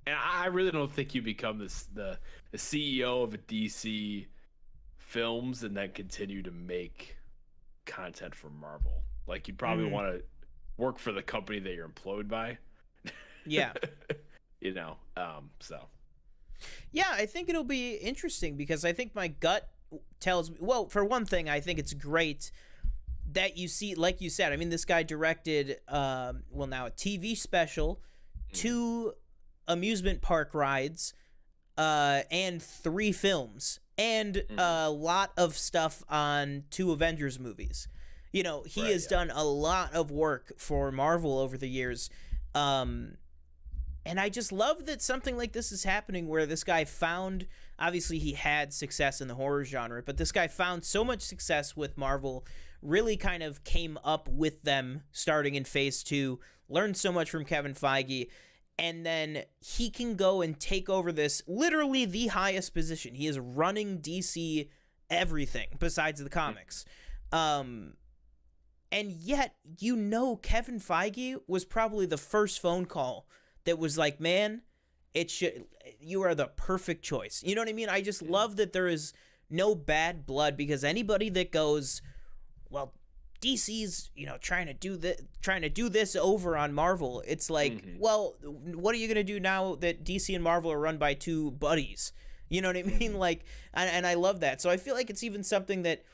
I really don't think you become the CEO of a DC films and then continue to make content for Marvel. Like, you'd probably want to work for the company that you're employed by.
Yeah.
So.
Yeah, I think it'll be interesting because I think my gut tells me, well, for one thing, I think it's great that you see, like you said, I mean, this guy directed, now a TV special, 2 amusement park rides, and 3 films, and a lot of stuff on 2 Avengers movies. He has done a lot of work for Marvel over the years. And I just love that something like this is happening where this guy found, obviously he had success in the horror genre, but this guy found so much success with Marvel, really kind of came up with them starting in phase 2, learned so much from Kevin Feige, and then he can go and take over this, literally the highest position. He is running DC everything besides the comics. And yet, Kevin Feige was probably the first phone call that was like, man, you are the perfect choice. You know what I mean? I just love that there is no bad blood, because anybody that goes, well, DC's, trying to do this over on Marvel, it's like, well, what are you going to do now that DC and Marvel are run by 2 buddies? You know what I mean? Like, and I love that. So I feel like it's even something that,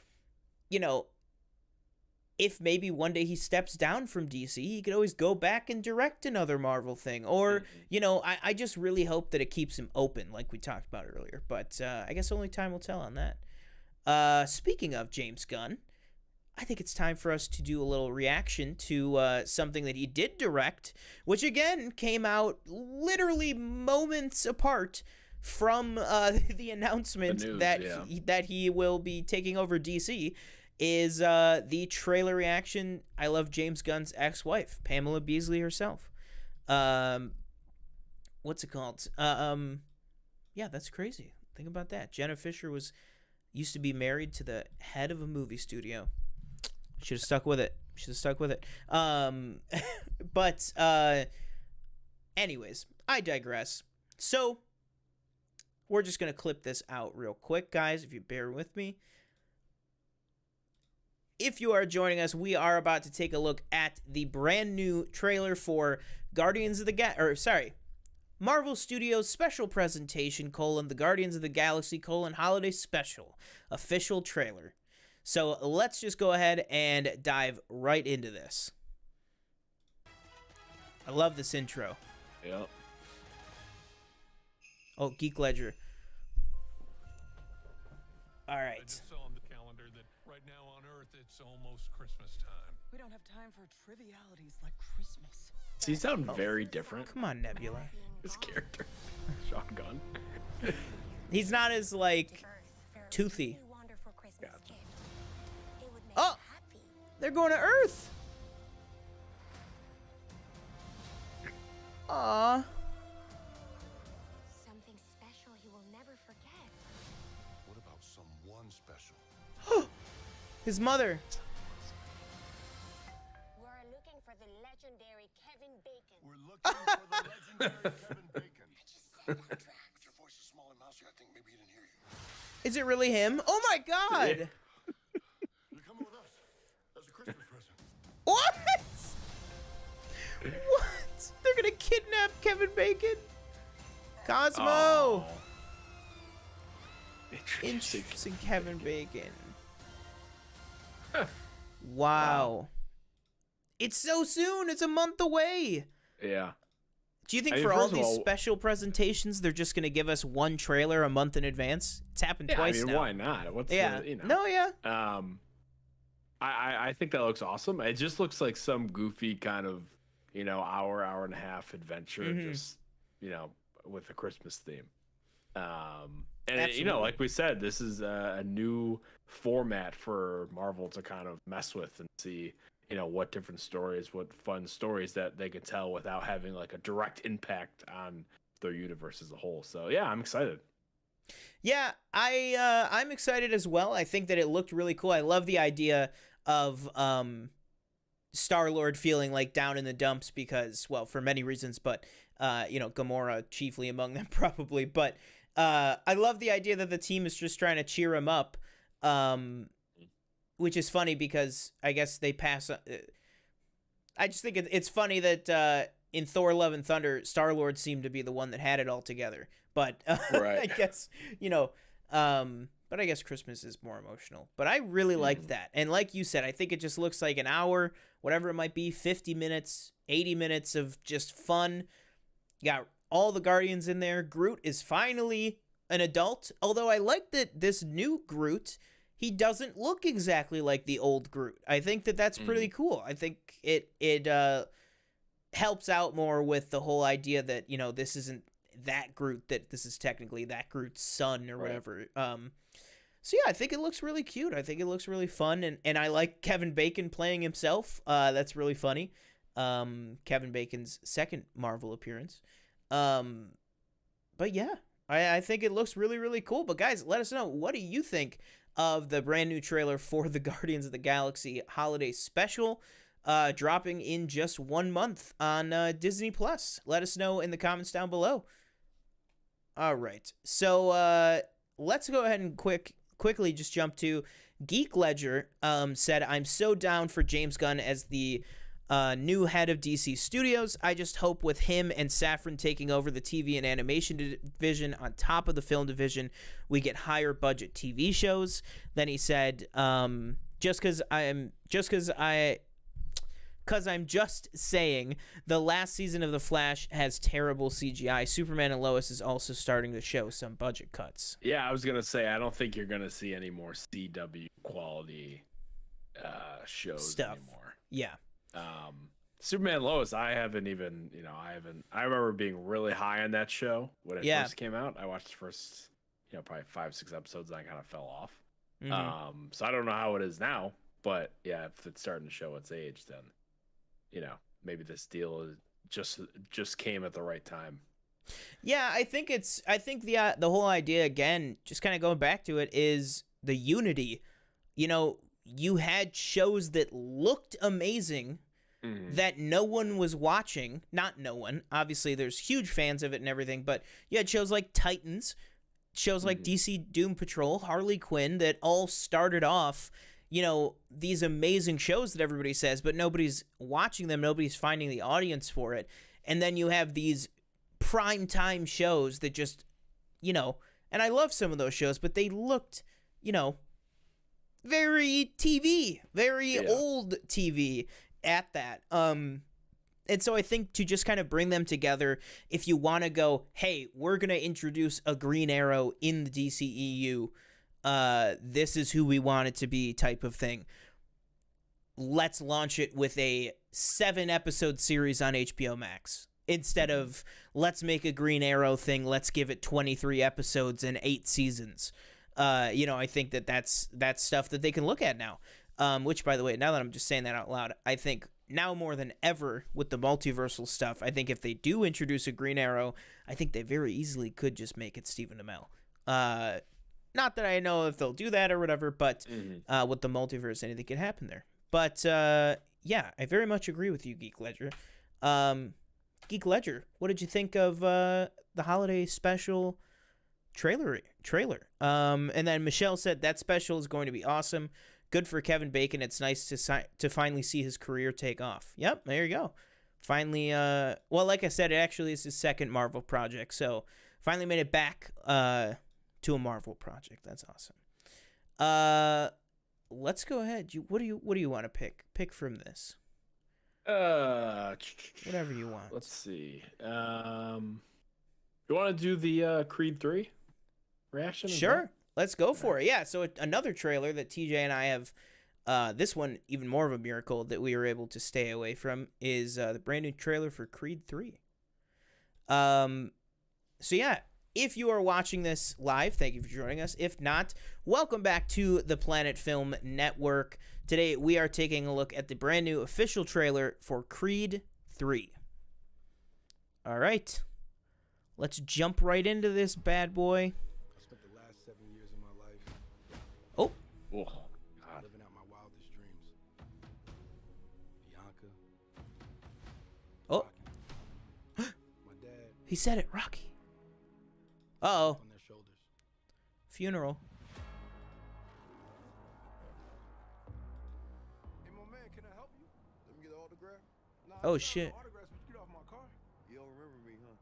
if maybe one day he steps down from DC, he could always go back and direct another Marvel thing. Or, I just really hope that it keeps him open, like we talked about earlier. But I guess only time will tell on that. Speaking of James Gunn, I think it's time for us to do a little reaction to something that he did direct, which, again, came out literally moments apart from the announcement that he will be taking over DC. Is the trailer reaction, I Love James Gunn's ex-wife, Pamela Beasley herself. What's it called? Yeah, that's crazy. Think about that. Jenna Fisher used to be married to the head of a movie studio. Should have stuck with it. But anyways, I digress. So we're just going to clip this out real quick, guys, if you bear with me. If you are joining us, we are about to take a look at the brand new trailer for Marvel Studios Special Presentation, the Guardians of the Galaxy, Holiday Special, official trailer. So let's just go ahead and dive right into this. I love this intro.
Yep.
Oh, Geek Ledger. All right.
I just saw on the calendar that right now on Earth it's almost Christmas time.
We don't have time for trivialities like Christmas.
Does he sound very different?
Come on, Nebula.
His character, Sean Gunn.
He's not as toothy. Oh, they're going to Earth. His mother.
We're looking for the legendary Kevin Bacon.
We're looking for the legendary Kevin Bacon.
But your voice is small and mousy. I think maybe he didn't hear you.
Is it really him? Oh my god!
You're coming with us as a Christmas present.
What? What? They're gonna kidnap Kevin Bacon? Cosmo!
Oh.
Introducing Kevin Bacon. Wow. It's so soon. It's a month away.
Yeah.
Do you think
I mean,
for all
first of
these
all-
special presentations, they're just going to give us one trailer a month in advance? It's happened
Yeah,
twice
I mean,
now.
why not? What's
Yeah.
the, you know?
No, yeah.
I think that looks awesome. It just looks like some goofy kind of, hour and a half adventure, just, with a Christmas theme. And
Absolutely.
like we said, this is a new format for Marvel to kind of mess with and see, what different stories, what fun stories that they can tell without having like a direct impact on their universe as a whole. So yeah, I'm excited.
Yeah, I'm excited as well. I think that it looked really cool. I love the idea of Star-Lord feeling like down in the dumps because, well, for many reasons, but Gamora chiefly among them probably. But I love the idea that the team is just trying to cheer him up, which is funny because I guess they pass. I just think it's funny that in Thor: Love and Thunder, Star-Lord seemed to be the one that had it all together. But
Right.
I guess but I guess Christmas is more emotional. But I really liked that, and like you said, I think it just looks like an hour, whatever it might be, 50 minutes, 80 minutes of just fun. You got all the Guardians in there. Groot is finally an adult, although I like that this new Groot, he doesn't look exactly like the old Groot. I think that that's pretty cool. I think it helps out more with the whole idea that, this isn't that Groot, that this is technically that Groot's son or whatever. So yeah, I think it looks really cute. I think it looks really fun, and I like Kevin Bacon playing himself. That's really funny. Kevin Bacon's second Marvel appearance. But yeah, I think it looks really, really cool. But guys, let us know, what do you think of the brand new trailer for the Guardians of the Galaxy holiday special, dropping in just 1 month on Disney Plus? Let us know in the comments down below. All right, so let's go ahead and quickly just jump to Geek Ledger. Said, I'm so down for James Gunn as the new head of DC Studios. I just hope with him and Safran taking over the TV and animation division on top of the film division, we get higher budget TV shows. Then he said, because I'm just saying the last season of The Flash has terrible CGI. Superman and Lois is also starting to show some budget cuts.
Yeah, I was gonna say I don't think you're gonna see any more CW quality shows
Stuff.
anymore.
Yeah.
Superman and Lois, I remember being really high on that show when it first came out. I watched the first, probably 5-6 episodes, and I kind of fell off. So I don't know how it is now, but yeah, if it's starting to show its age, then maybe this deal just came at the right time.
Yeah, I think the whole idea, again, just kind of going back to it, is the unity. You had shows that looked amazing that no one was watching. Not no one. Obviously, there's huge fans of it and everything, but you had shows like Titans, shows like DC Doom Patrol, Harley Quinn, that all started off, these amazing shows that everybody says, but nobody's watching them. Nobody's finding the audience for it. And then you have these prime time shows that just, and I love some of those shows, but they looked, very TV, very old TV at that. And so I think to just kind of bring them together, if you want to go, hey, we're going to introduce a Green Arrow in the DCEU, this is who we want it to be type of thing. Let's launch it with a 7-episode series on HBO Max. Instead of, let's make a Green Arrow thing, let's give it 23 episodes and 8 seasons. I think that's stuff that they can look at now. Which, by the way, now that I'm just saying that out loud, I think now more than ever with the multiversal stuff, I think if they do introduce a Green Arrow, I think they very easily could just make it Stephen Amell. Not that I know if they'll do that or whatever, but with the multiverse, anything could happen there. But yeah, I very much agree with you, Geek Ledger. Geek Ledger, what did you think of the holiday special trailer? And then Michelle said that special is going to be awesome. Good for Kevin Bacon. It's nice to finally see his career take off. Yep, there you go. Finally, well, like I said, it actually is his second Marvel project, so finally made it back to a Marvel project. That's awesome. Let's go ahead. What do you want to pick? Pick from this. Whatever you want.
Let's see. You want to do the Creed 3 reaction?
Sure. Let's go for it. Yeah, so another trailer that TJ and I have, this one even more of a miracle that we were able to stay away from, is the brand new trailer for Creed 3. So yeah, if you are watching this live, thank you for joining us. If not, welcome back to the Planet Film Network. Today we are taking a look at the brand new official trailer for Creed 3. All right, let's jump right into this bad boy.
I spent the last 7 years of my life
Oh,
God.
living out my wildest dreams. Bianca,
oh,
my dad
he said it, Rocky. Uh-oh,
on their shoulders.
funeral.
Hey, my man, can I help you?
Let me get an autograph.
Nah,
Oh,
it's not
shit.
no autographs, but you get off my car.
You don't remember me, huh?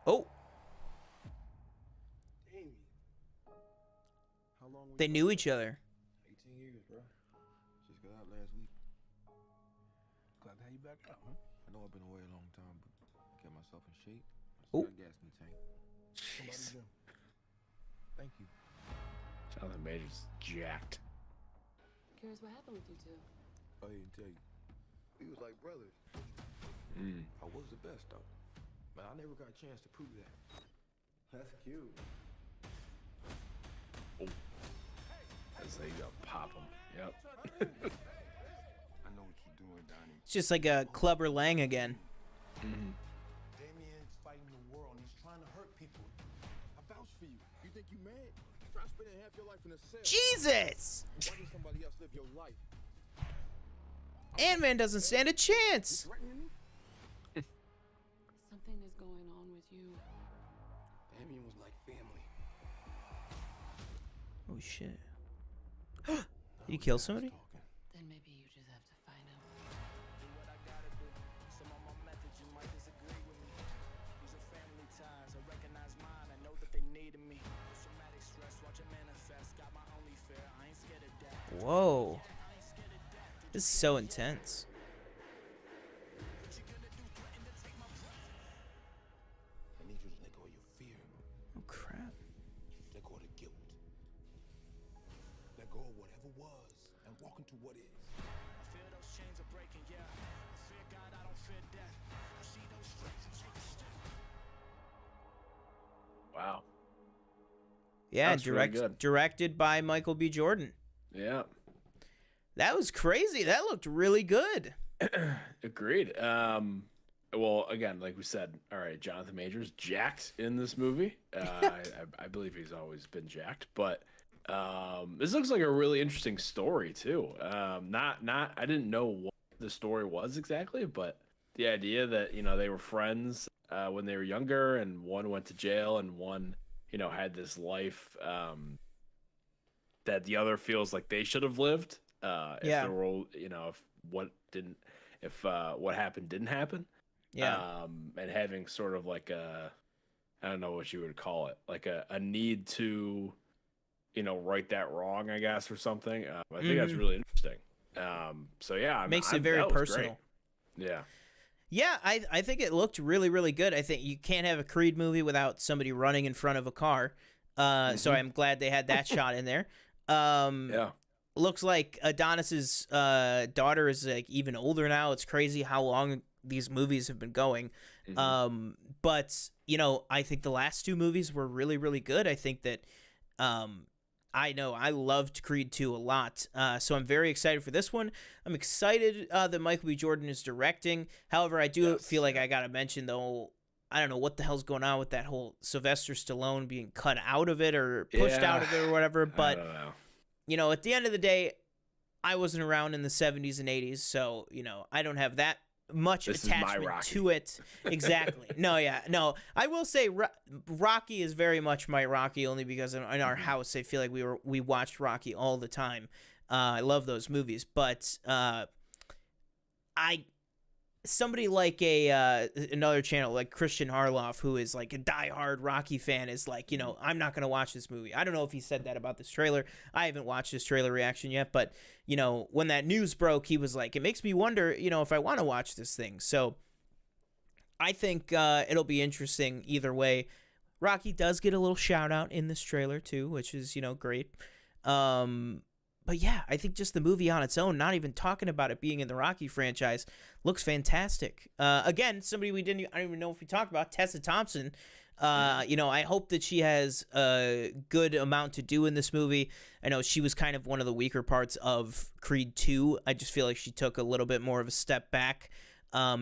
Oh,
Damn. How long were
they
you
knew
out
each other.
18 years, bro. Just got out last week.
there? Glad to have you back out, huh?
I know I've been away a long time, but kept myself in shape. I
Oh.
still got gas in the tank.
Come by the gym. Thank you.
Jonathan Majors jacked.
Curious what happened with you two.
I didn't tell you. We was like brothers. I was the best, though. But I never got a chance to prove that. That's cute.
As they pop him. Yep.
I know what you're doing, Donnie.
It's just like a Clubber Lang again.
Damien's fighting the world and he's trying to hurt people. I vouch for you. You think you mad? Try spending half your life in a cell.
Jesus!
Watching somebody else live your life.
Ant-Man doesn't stand a chance.
Threatening me?
Something is going on with you.
Damien was like family.
Oh shit. Did he kill somebody?
Then maybe you just have to find him.
Do what I gotta do. Some of my methods you might disagree with me. These are family ties. I recognize mine. I know that they needed me. Traumatic stress, watch it manifest. Got my only fear. I ain't scared of death.
Whoa. This is so intense.
I need you to let go of your fear.
Oh crap.
Let go of the guilt. Let go of whatever was and walk into what is.
I feel those chains are breaking, yeah. I fear God, I don't fear death. I see those stripes and take a step.
Wow.
Yeah,
That's really good.
directed by Michael B. Jordan.
Yeah.
That was crazy. That looked really good.
Agreed. Well, again, like we said, all right, Jonathan Majors jacked in this movie. I believe he's always been jacked, but this looks like a really interesting story too. I didn't know what the story was exactly, but the idea that they were friends when they were younger, and one went to jail, and one had this life that the other feels like they should have lived. If
Yeah.
the role, if what happened didn't happen.
Yeah.
And having sort of like I don't know what you would call it, like a need to, right that wrong, I guess, or something. I think that's really interesting. So yeah,
Makes it very
that was great.
personal.
Yeah.
Yeah, I think it looked really, really good. I think you can't have a Creed movie without somebody running in front of a car. So I'm glad they had that shot in there.
Yeah.
Looks like Adonis's daughter is like even older now. It's crazy how long these movies have been going. But I think the last two movies were really, really good. I think that I know I loved Creed 2 a lot. So I'm very excited for this one. I'm excited that Michael B. Jordan is directing. However, I do feel like I got to mention, though, I don't know what the hell's going on with that whole Sylvester Stallone being cut out of it or pushed out of it or whatever. But,
I don't know.
you know, at the end of the day, I wasn't around in the 70s and 80s, so, you know, I don't have that much attachment to it. Exactly. No. I will say Rocky is very much my Rocky, only because in our house I feel like we watched Rocky all the time. I love those movies, but somebody like another channel like Christian Harloff, who is like a diehard Rocky fan, is like, you know, I'm not gonna watch this movie. I don't know if he said that about this trailer. I haven't watched this trailer reaction yet, but you know, when that news broke, he was like, it makes me wonder, you know, if I want to watch this thing. So I think it'll be interesting either way. Rocky does get a little shout out in this trailer too, which is, you know, great. But yeah, I think just the movie on its own, not even talking about it being in the Rocky franchise, looks fantastic. Again, somebody I don't even know if we talked about, Tessa Thompson. You know, I hope that she has a good amount to do in this movie. I know she was kind of one of the weaker parts of Creed 2. I just feel like she took a little bit more of a step back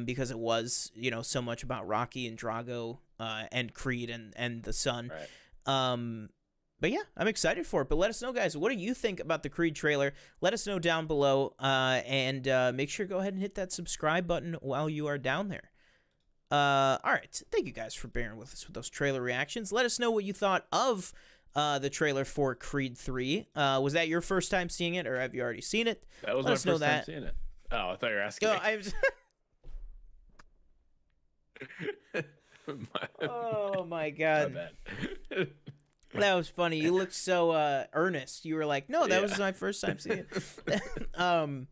because it was, you know, so much about Rocky and Drago and Creed and the son. Right. But yeah, I'm excited for it. But let us know, guys, what do you think about the Creed trailer? Let us know down below, and make sure to go ahead and hit that subscribe button while you are down there. All right, thank you guys for bearing with us with those trailer reactions. Let us know what you thought of the trailer for Creed 3. Was that your first time seeing it, or have you already seen it?
That was my first time seeing it. Oh, I thought you were asking me.
Oh, my God.
My bad.
That was funny. You looked so earnest. You were like, "No, that was my first time seeing it."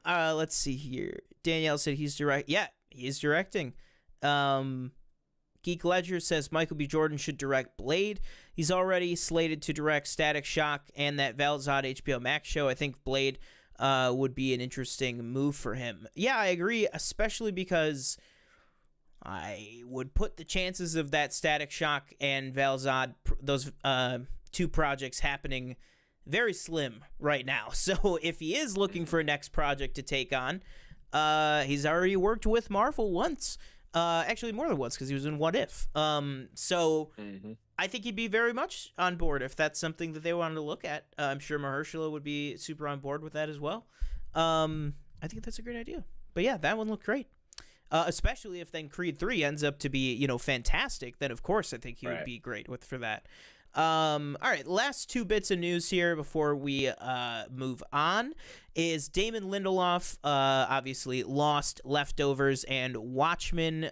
Let's see here. Danielle said he's direct. Yeah, he's directing. Geek Ledger says Michael B. Jordan should direct Blade. He's already slated to direct Static Shock and that Val-Zod HBO Max show. I think Blade would be an interesting move for him. Yeah, I agree, especially because I would put the chances of that Static Shock and Val-Zod, those two projects happening, very slim right now. So if he is looking for a next project to take on, he's already worked with Marvel once. Actually, more than once, because he was in What If. So I think he'd be very much on board if that's something that they wanted to look at. I'm sure Mahershala would be super on board with that as well. I think that's a great idea. But yeah, that one looked great. Especially if then Creed 3 ends up to be, you know, fantastic, then of course I think he would be great for that. All right, last two bits of news here before we move on is Damon Lindelof, obviously Lost, Leftovers, and Watchmen,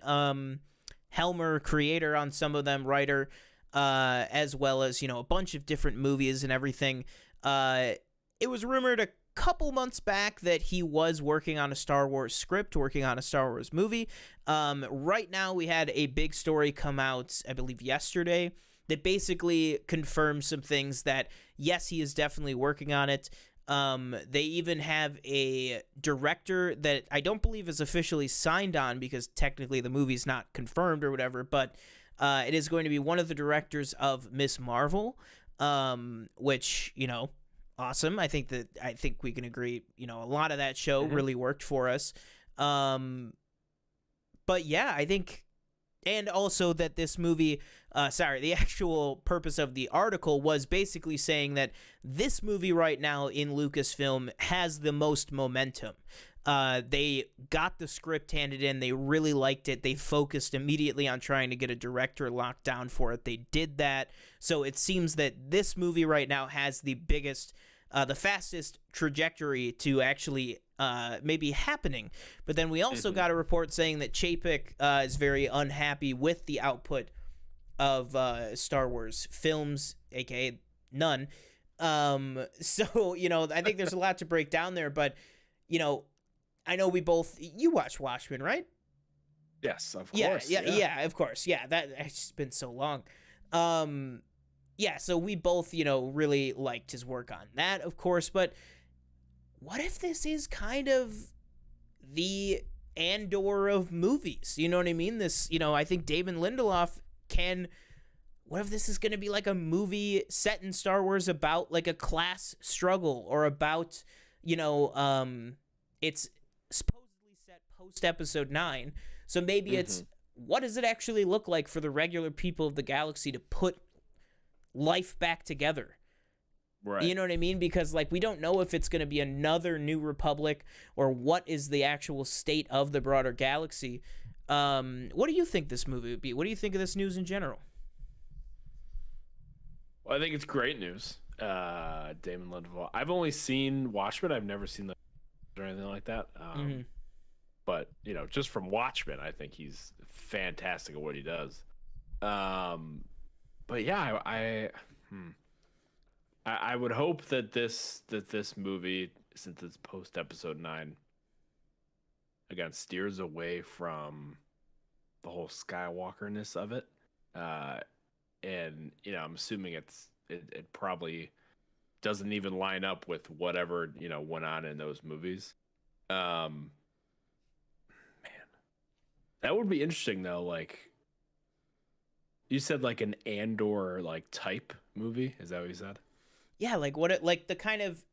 Helmer, creator on some of them, writer, as well as, you know, a bunch of different movies and everything. It was rumored a couple months back that he was working on a Star Wars script, working on a Star Wars movie. Right now we had a big story come out, I believe yesterday, that basically confirms some things that, yes, he is definitely working on it. They even have a director that I don't believe is officially signed on because technically the movie's not confirmed or whatever, but it is going to be one of the directors of Ms. Marvel, which, you know, awesome. I think we can agree, you know, a lot of that show really worked for us. But yeah, I think, and also that this movie, the actual purpose of the article was basically saying that this movie right now in Lucasfilm has the most momentum. They got the script handed in. They really liked it. They focused immediately on trying to get a director locked down for it. They did that. So it seems that this movie right now has the biggest, the fastest trajectory to actually maybe happening. But then we also got a report saying that Chapek is very unhappy with the output of Star Wars films, aka none. So, you know, I think there's a lot to break down there, but, you know, I know you watched Watchmen, right?
Yes, of course.
Yeah, of course. Yeah, it's been so long. Yeah, so we both, you know, really liked his work on that, of course, but what if this is kind of the Andor of movies? You know what I mean? This, you know, I think Damon Lindelof what if this is going to be like a movie set in Star Wars about like a class struggle, or about, you know, it's supposedly set post episode 9. So maybe it's what does it actually look like for the regular people of the galaxy to put life back together?
Right.
You know what I mean? Because, like, we don't know if it's going to be another New Republic or what is the actual state of the broader galaxy. What do you think this movie would be? What do you think of this news in general?
Well, I think it's great news. Damon Lindelof. I've only seen Watchmen. I've never seen the or anything like that. But, you know, just from Watchmen, I think he's fantastic at what he does. But yeah, I would hope that this movie, since it's post episode 9, again steers away from the whole Skywalker-ness of it. And you know, I'm assuming it probably doesn't even line up with whatever, you know, went on in those movies. Man, that would be interesting though. Like you said, like an Andor like type movie. Is that what you said?
Yeah, like like the kind of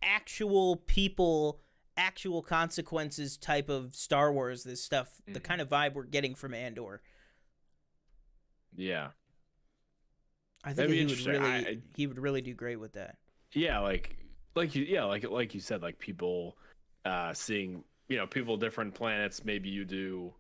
actual people, actual consequences type of Star Wars. This stuff, the kind of vibe we're getting from Andor.
Yeah,
I think he would really do great with that.
Yeah, like you said, like people seeing, you know, people different planets. Maybe you do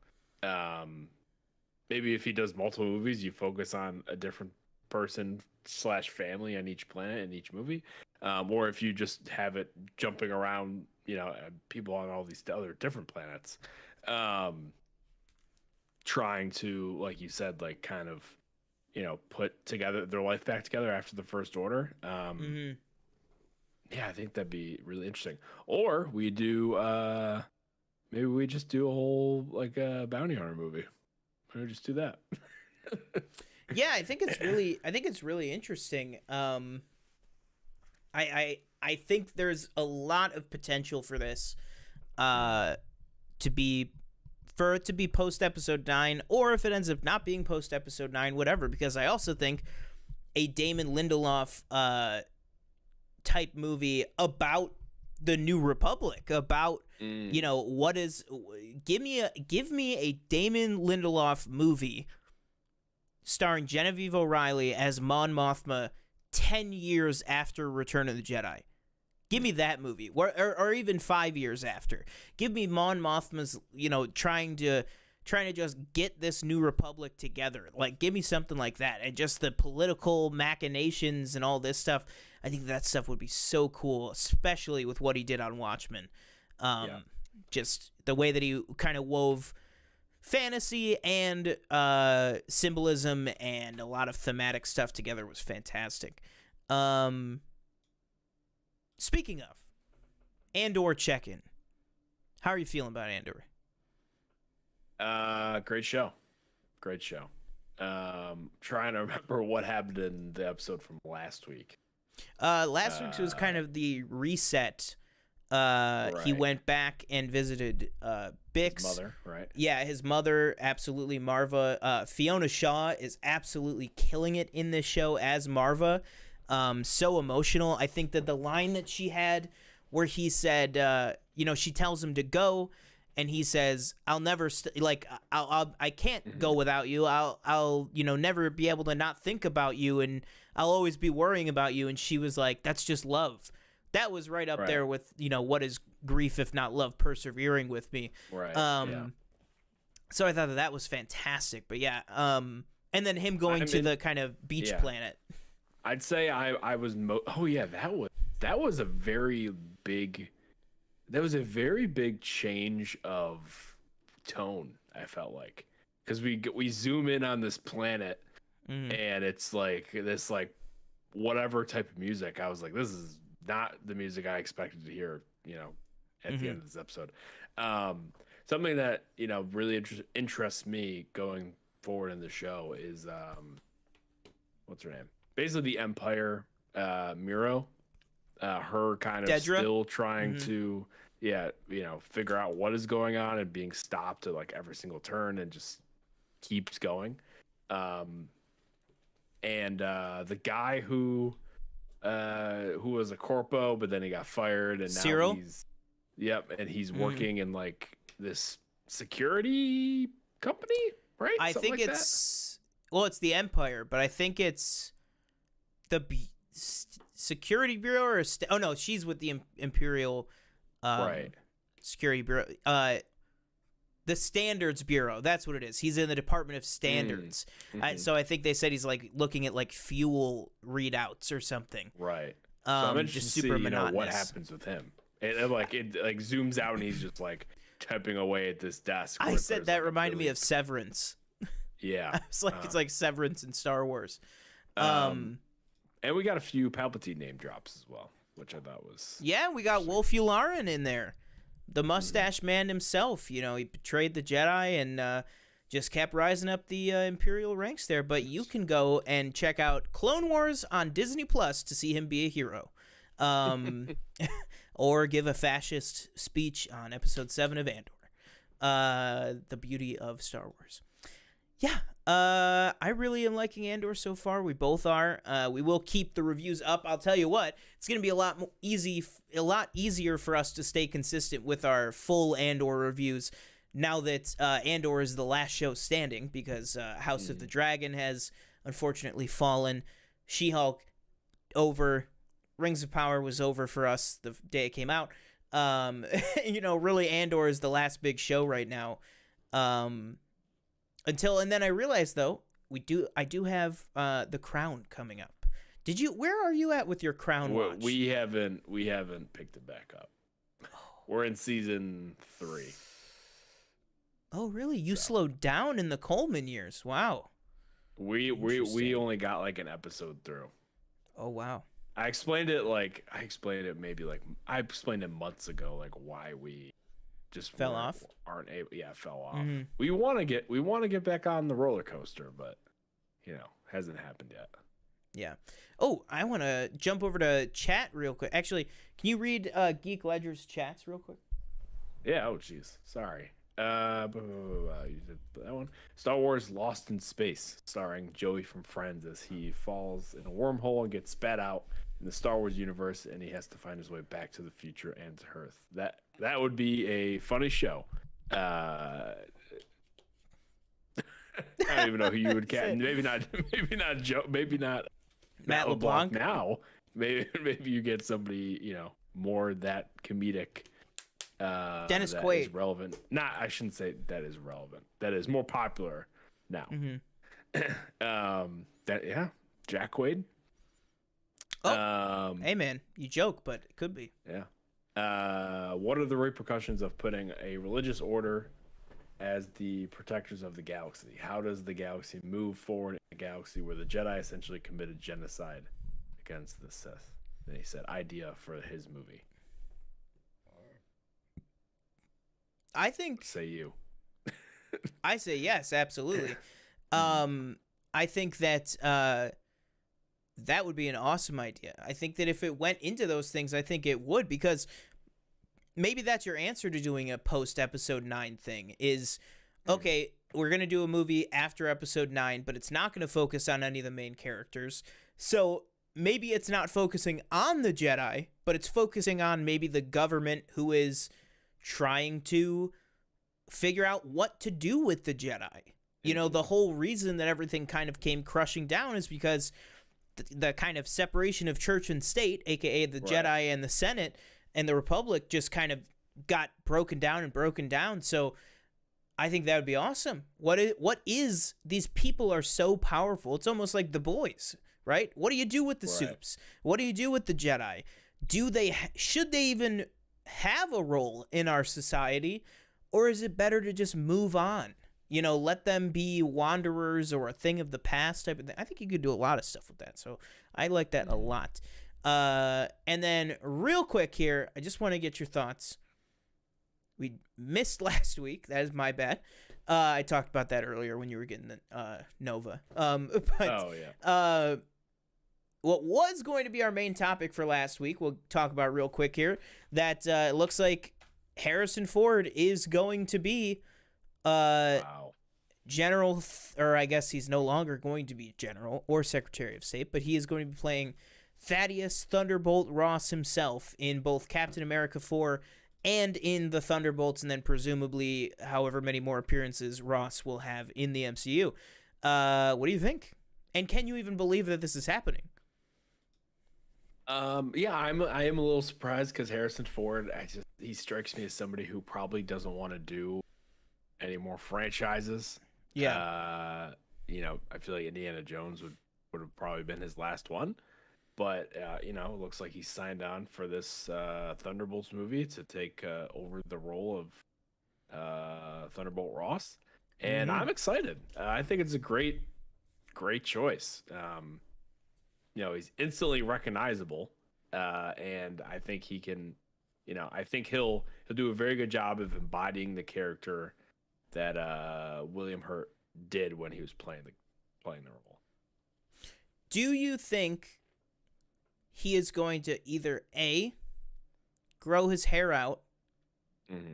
maybe if he does multiple movies, you focus on a different person / family on each planet in each movie, or if you just have it jumping around, you know, people on all these other different planets, trying to, like you said, like kind of, you know, put together their life back together after the First Order. Yeah, I think that'd be really interesting. Or we do maybe we just do a whole like bounty hunter movie. Maybe just do that.
Yeah, I think it's really interesting. I think there's a lot of potential for this to be post episode 9, or if it ends up not being post episode 9, whatever, because I also think a Damon Lindelof type movie about the New Republic, about you know, what is, give me a Damon Lindelof movie starring Genevieve O'Reilly as Mon Mothma 10 years after Return of the Jedi. Give me that movie, or even 5 years after. Give me Mon Mothma's, you know, trying to just get this New Republic together. Like, give me something like that, and just the political machinations and all this stuff. I think that stuff would be so cool, especially with what he did on Watchmen. Just the way that he kind of wove fantasy and symbolism and a lot of thematic stuff together was fantastic. Speaking of Andor check-in, how are you feeling about Andor?
Great show. Trying to remember what happened in the episode from last week.
Last week's was kind of the reset.
Right.
He went back and visited Bix.
His mother, right?
Yeah, his mother, absolutely. Marva. Fiona Shaw is absolutely killing it in this show as Marva. So emotional. I think that the line that she had where he said, you know, she tells him to go, and he says, "I'll never I can't go without you. I'll you know, never be able to not think about you, and I'll always be worrying about you." And she was like, "That's just love." That was right up there with, you know, what is grief if not love persevering with me.
Right.
So I thought that was fantastic. But yeah, and then him going to the kind of beach planet.
I'd say I was that was a very big change of tone, I felt like, because we zoom in on this planet and it's like this like whatever type of music. I was like, this is not the music I expected to hear, you know, at the end of this episode. Something that, you know, really interests me going forward in the show is what's her name? Basically the Empire, Miro, her kind of
Dedra?
still trying to, you know, figure out what is going on and being stopped at like every single turn and just keeps going. And the guy who was a corpo, but then he got fired, and now
Cyril?
he's working in like this security company. right?
I
Something
think
like
it's it's the Empire, but I think it's the Security Bureau or oh no, she's with the Imperial
right.
Security Bureau. The Standards Bureau. That's what it is. He's in the Department of Standards. So I think they said he's like looking at like fuel readouts or something.
Right. So I'm interested
just
to
super
see,
monotonous.
what happens with him. It like zooms out and he's just like typing away at this desk.
I said that reminded me of Severance.
Yeah.
I was like, it's like Severance in Star Wars.
And we got a few Palpatine name drops as well, which I thought was...
Yeah, we got Wolf Yularen in there. The mustache man himself. You know, he betrayed the Jedi and just kept rising up the Imperial ranks there. But you can go and check out Clone Wars on Disney Plus to see him be a hero. Or give a fascist speech on Episode 7 of Andor. The beauty of Star Wars. Yeah, I really am liking Andor so far. We both are. We will keep the reviews up. I'll tell you what, it's going to be a lot easier for us to stay consistent with our full Andor reviews now that Andor is the last show standing because House of the Dragon has unfortunately fallen. She-Hulk over. Rings of Power was over for us the day it came out. Really Andor is the last big show right now. And then I realized though, I do have The Crown coming up. Where are you at with your Crown watch?
We haven't picked it back up. We're in season 3.
Oh really? You slowed down in the Coleman years. Wow.
We only got like an episode through.
Oh wow.
I explained it months ago, like why we just
fell off.
Aren't able, fell off. Mm-hmm. We want to get back on the roller coaster, but hasn't happened yet.
Yeah. Oh, I want to jump over to chat real quick. Actually, can you read Geek Ledger's chats real quick?
Yeah. Oh, jeez. Sorry. You did that one. Star Wars Lost in Space, starring Joey from Friends as he falls in a wormhole and gets spat out in the Star Wars universe, and he has to find his way back to the future and to Earth. That would be a funny show. I don't even know who you would cast. Maybe not Joe. Maybe not
Matt LeBlanc.
Now, maybe you get somebody more that comedic.
Dennis
that
Quaid
is relevant. I shouldn't say that is relevant. That is more popular now.
Mm-hmm.
Jack Quaid.
Hey man, you joke, but it could be.
Yeah. What are the repercussions of putting a religious order as the protectors of the galaxy? How does the galaxy move forward in a galaxy where the Jedi essentially committed genocide against the Sith? And he said, idea for his movie.
I think.
Say you.
I say yes, absolutely. I think that that would be an awesome idea. I think that if it went into those things, I think it would, because maybe that's your answer to doing a post episode 9 thing is, okay, we're going to do a movie after episode 9, but it's not going to focus on any of the main characters. So maybe it's not focusing on the Jedi, but it's focusing on maybe the government who is trying to figure out what to do with the Jedi. The whole reason that everything kind of came crushing down is because the kind of separation of church and state, aka the Jedi and the Senate and the Republic, just kind of got broken down. So I think that would be awesome. What is these people are so powerful. It's almost like The Boys, right? What do you do with the Supes? What do you do with the Jedi? Should they even have a role in our society, or is it better to just move on? Let them be wanderers or a thing of the past type of thing. I think you could do a lot of stuff with that. So I like that a lot. And then real quick here, I just want to get your thoughts. We missed last week. That is my bad. I talked about that earlier when you were getting the Nova. What was going to be our main topic for last week, we'll talk about real quick here, that it looks like Harrison Ford is going to be General, or I guess he's no longer going to be General or Secretary of State, but he is going to be playing Thaddeus Thunderbolt Ross himself in both Captain America 4 and in the Thunderbolts, and then presumably however many more appearances Ross will have in the MCU. What do you think? And can you even believe that this is happening?
Yeah, I am a little surprised because Harrison Ford, he strikes me as somebody who probably doesn't want to do any more franchises.
Yeah.
I feel like Indiana Jones would have probably been his last one. But, it looks like he signed on for this Thunderbolts movie to take over the role of Thunderbolt Ross. And I'm excited. I think it's a great choice. He's instantly recognizable. And I think he can, I think he'll do a very good job of embodying the character that William Hurt did when he was playing the role.
Do you think he is going to either A, grow his hair out,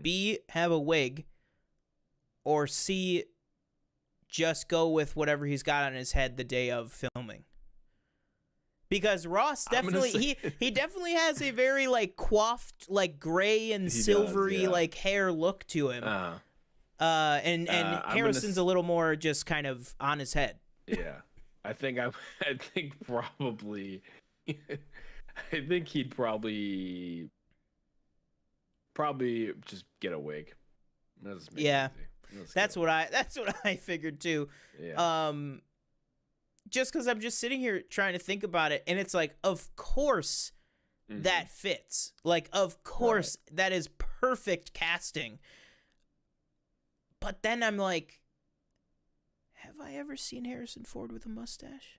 B, have a wig, or C, just go with whatever he's got on his head the day of filming? Because Ross definitely he definitely has a very like coiffed, like gray and silvery like hair look to him. And Harrison's a little more just kind of on his head.
Yeah. I think probably I think he'd probably just get a wig.
That's what I figured too.
Yeah.
Just because I'm just sitting here trying to think about it, and it's like, of course that fits. Like, of course that is perfect casting. But then I'm like, have I ever seen Harrison Ford with a mustache?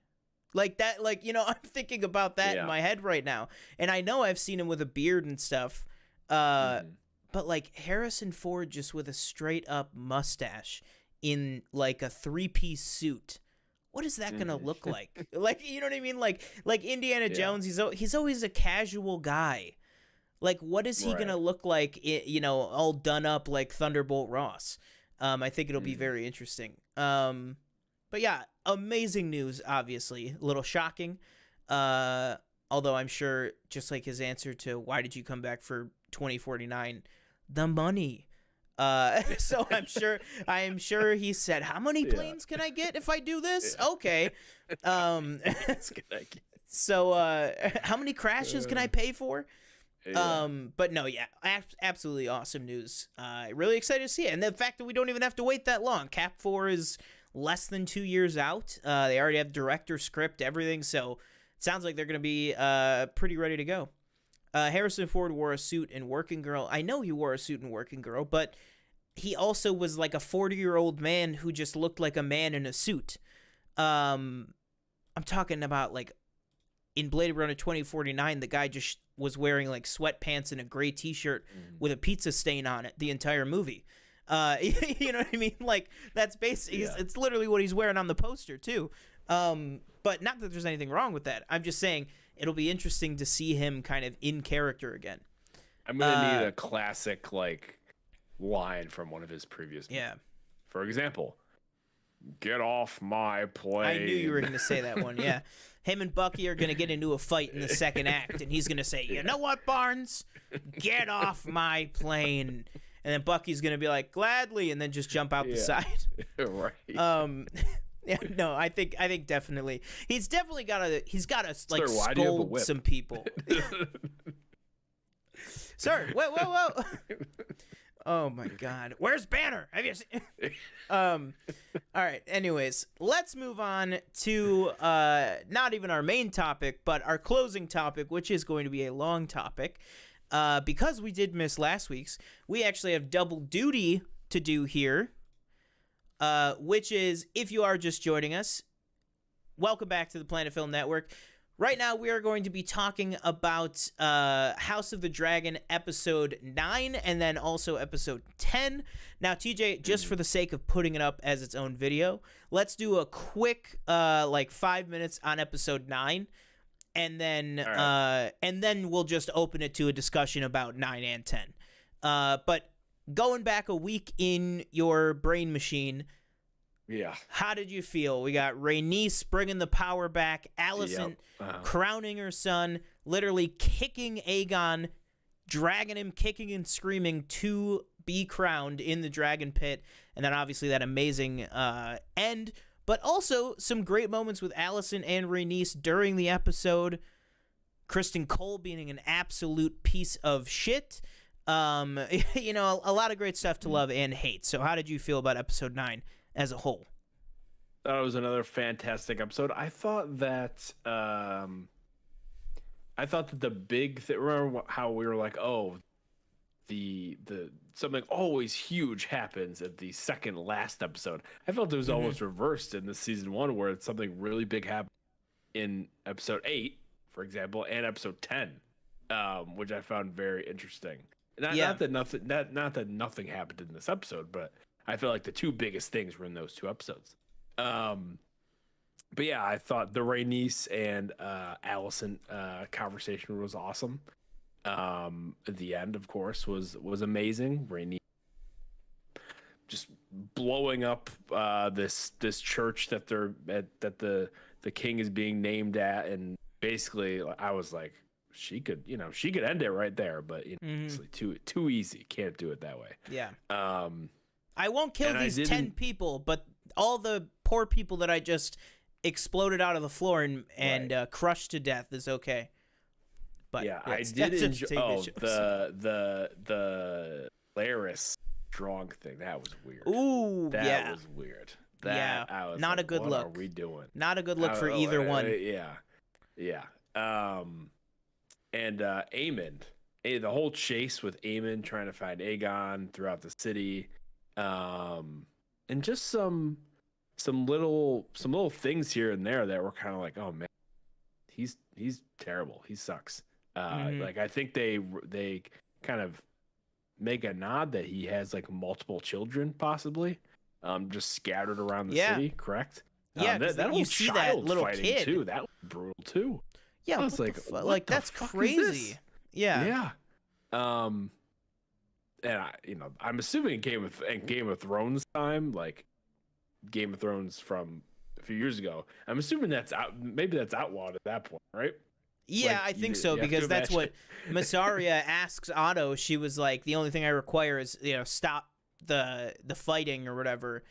Like that, like, I'm thinking about that in my head right now. And I know I've seen him with a beard and stuff. But like Harrison Ford just with a straight up mustache in like a 3-piece suit. What is that going to look like? Like, you know what I mean? Like Indiana Jones, he's always a casual guy. Like, what is he going to look like, all done up like Thunderbolt Ross? I think it'll be very interesting. But yeah, amazing news, obviously. A little shocking. Although I'm sure, just like his answer to why did you come back for 2049, the money. So I am sure he said, how many planes can I get if I do this? Okay. So how many crashes can I pay for? But no, absolutely awesome news. Really excited to see it. And the fact that we don't even have to wait that long. Cap 4 is less than 2 years out. They already have director, script, everything. So it sounds like they're going to be pretty ready to go. Harrison Ford wore a suit in Working Girl. I know he wore a suit in Working Girl, but he also was like a 40-year-old man who just looked like a man in a suit. I'm talking about like in Blade Runner 2049, the guy just was wearing like sweatpants and a gray t-shirt with a pizza stain on it the entire movie. You know what I mean? Like that's basically, it's literally what he's wearing on the poster too. But not that there's anything wrong with that. I'm just saying it'll be interesting to see him kind of in character again.
I'm gonna need a classic like line from one of his previous movies.
Yeah.
For example, get off my plane.
I knew you were gonna say that one. Yeah. Him and Bucky are gonna get into a fight in the second act, and he's gonna say, "You know what, Barnes? Get off my plane." And then Bucky's gonna be like, "Gladly," and then just jump out the side.
Right.
Yeah, no, I think definitely he's definitely gotta like scold some people. Sir, whoa. Oh my God, where's Banner? Have you seen? All right. Anyways, let's move on to not even our main topic, but our closing topic, which is going to be a long topic, because we did miss last week's. We actually have double duty to do here. Which is, if you are just joining us, welcome back to the Planet Film Network. Right now, we are going to be talking about House of the Dragon Episode 9 and then also Episode 10. Now, TJ, just for the sake of putting it up as its own video, let's do a quick, 5 minutes on Episode 9, and then we'll just open it to a discussion about 9 and 10. But going back a week in your brain machine, how did you feel? We got Rhaenys bringing the power back, Alicent crowning her son, literally kicking Aegon dragging him, kicking and screaming to be crowned in the dragon pit, and then obviously that amazing end, but also some great moments with Allison and Rhaenys during the episode. Kristen Cole being an absolute piece of shit. You know, a lot of great stuff to love and hate. So how did you feel about episode 9 as a whole?
That was another fantastic episode. I thought that the big thing, remember how we were like, oh, the something always huge happens at the second last episode. I felt it was almost reversed in this season 1, where it's something really big happened in episode 8, for example, and episode 10, which I found very interesting. Not that nothing happened in this episode, but I feel like the two biggest things were in those two episodes. But yeah, I thought the Rhaenys and Allison conversation was awesome. The end, of course, was amazing. Rhaenys just blowing up this church that that the king is being named at, and basically, I was like, she could end it right there, but it's like too easy. Can't do it that way.
Yeah. I won't kill these 10 people, but all the poor people that I just exploded out of the floor and crushed to death is okay. But
yeah, I did enjoy the Laris strong thing. That was weird.
Ooh,
that was weird. I was
not
like,
a good
what
look.
Are we doing?
Not a good look for either one.
Yeah. And Aemon, the whole chase with Aemon trying to find Aegon throughout the city, and just some little things here and there that were kind of like, oh man, he's terrible. He sucks. Like, I think they kind of make a nod that he has like multiple children, possibly, just scattered around the city. Correct?
Yeah,
that
you see that little kid
too. That was brutal too.
Yeah,
I was
like that's crazy. Yeah.
And I'm assuming Game of Thrones time, like Game of Thrones from a few years ago. I'm assuming that's out. Maybe that's outlawed at that point, right?
Yeah, I think so, because that's what Massaria asks Otto. She was like, the only thing I require is, stop the fighting or whatever.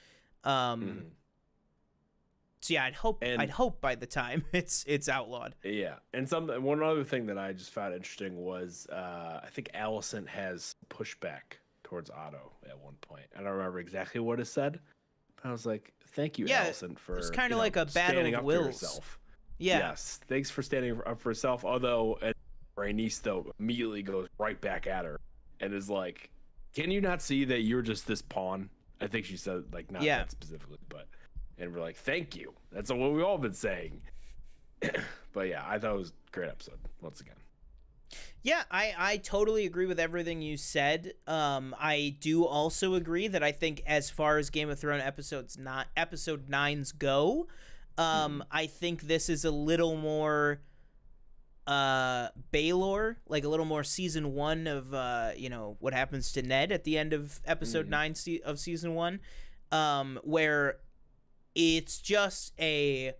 So yeah, I'd hope by the time it's outlawed.
Yeah, and one other thing that I just found interesting was I think Allison has pushback towards Otto at one point. I don't remember exactly what it said, but I was like, "Thank you, Allison, for
it's kind of like a battle of wills." Yeah.
Yes, thanks for standing up for herself. Although Rhaenys though immediately goes right back at her and is like, "Can you not see that you're just this pawn?" I think she said like not that specifically, but. And we're like, thank you. That's what we've all been saying. But yeah, I thought it was a great episode once again.
Yeah, I totally agree with everything you said. I do also agree that I think as far as Game of Thrones episode 9s go, I think this is a little more Baelor, like a little more season 1 of what happens to Ned at the end of episode 9 of season 1, where it's just a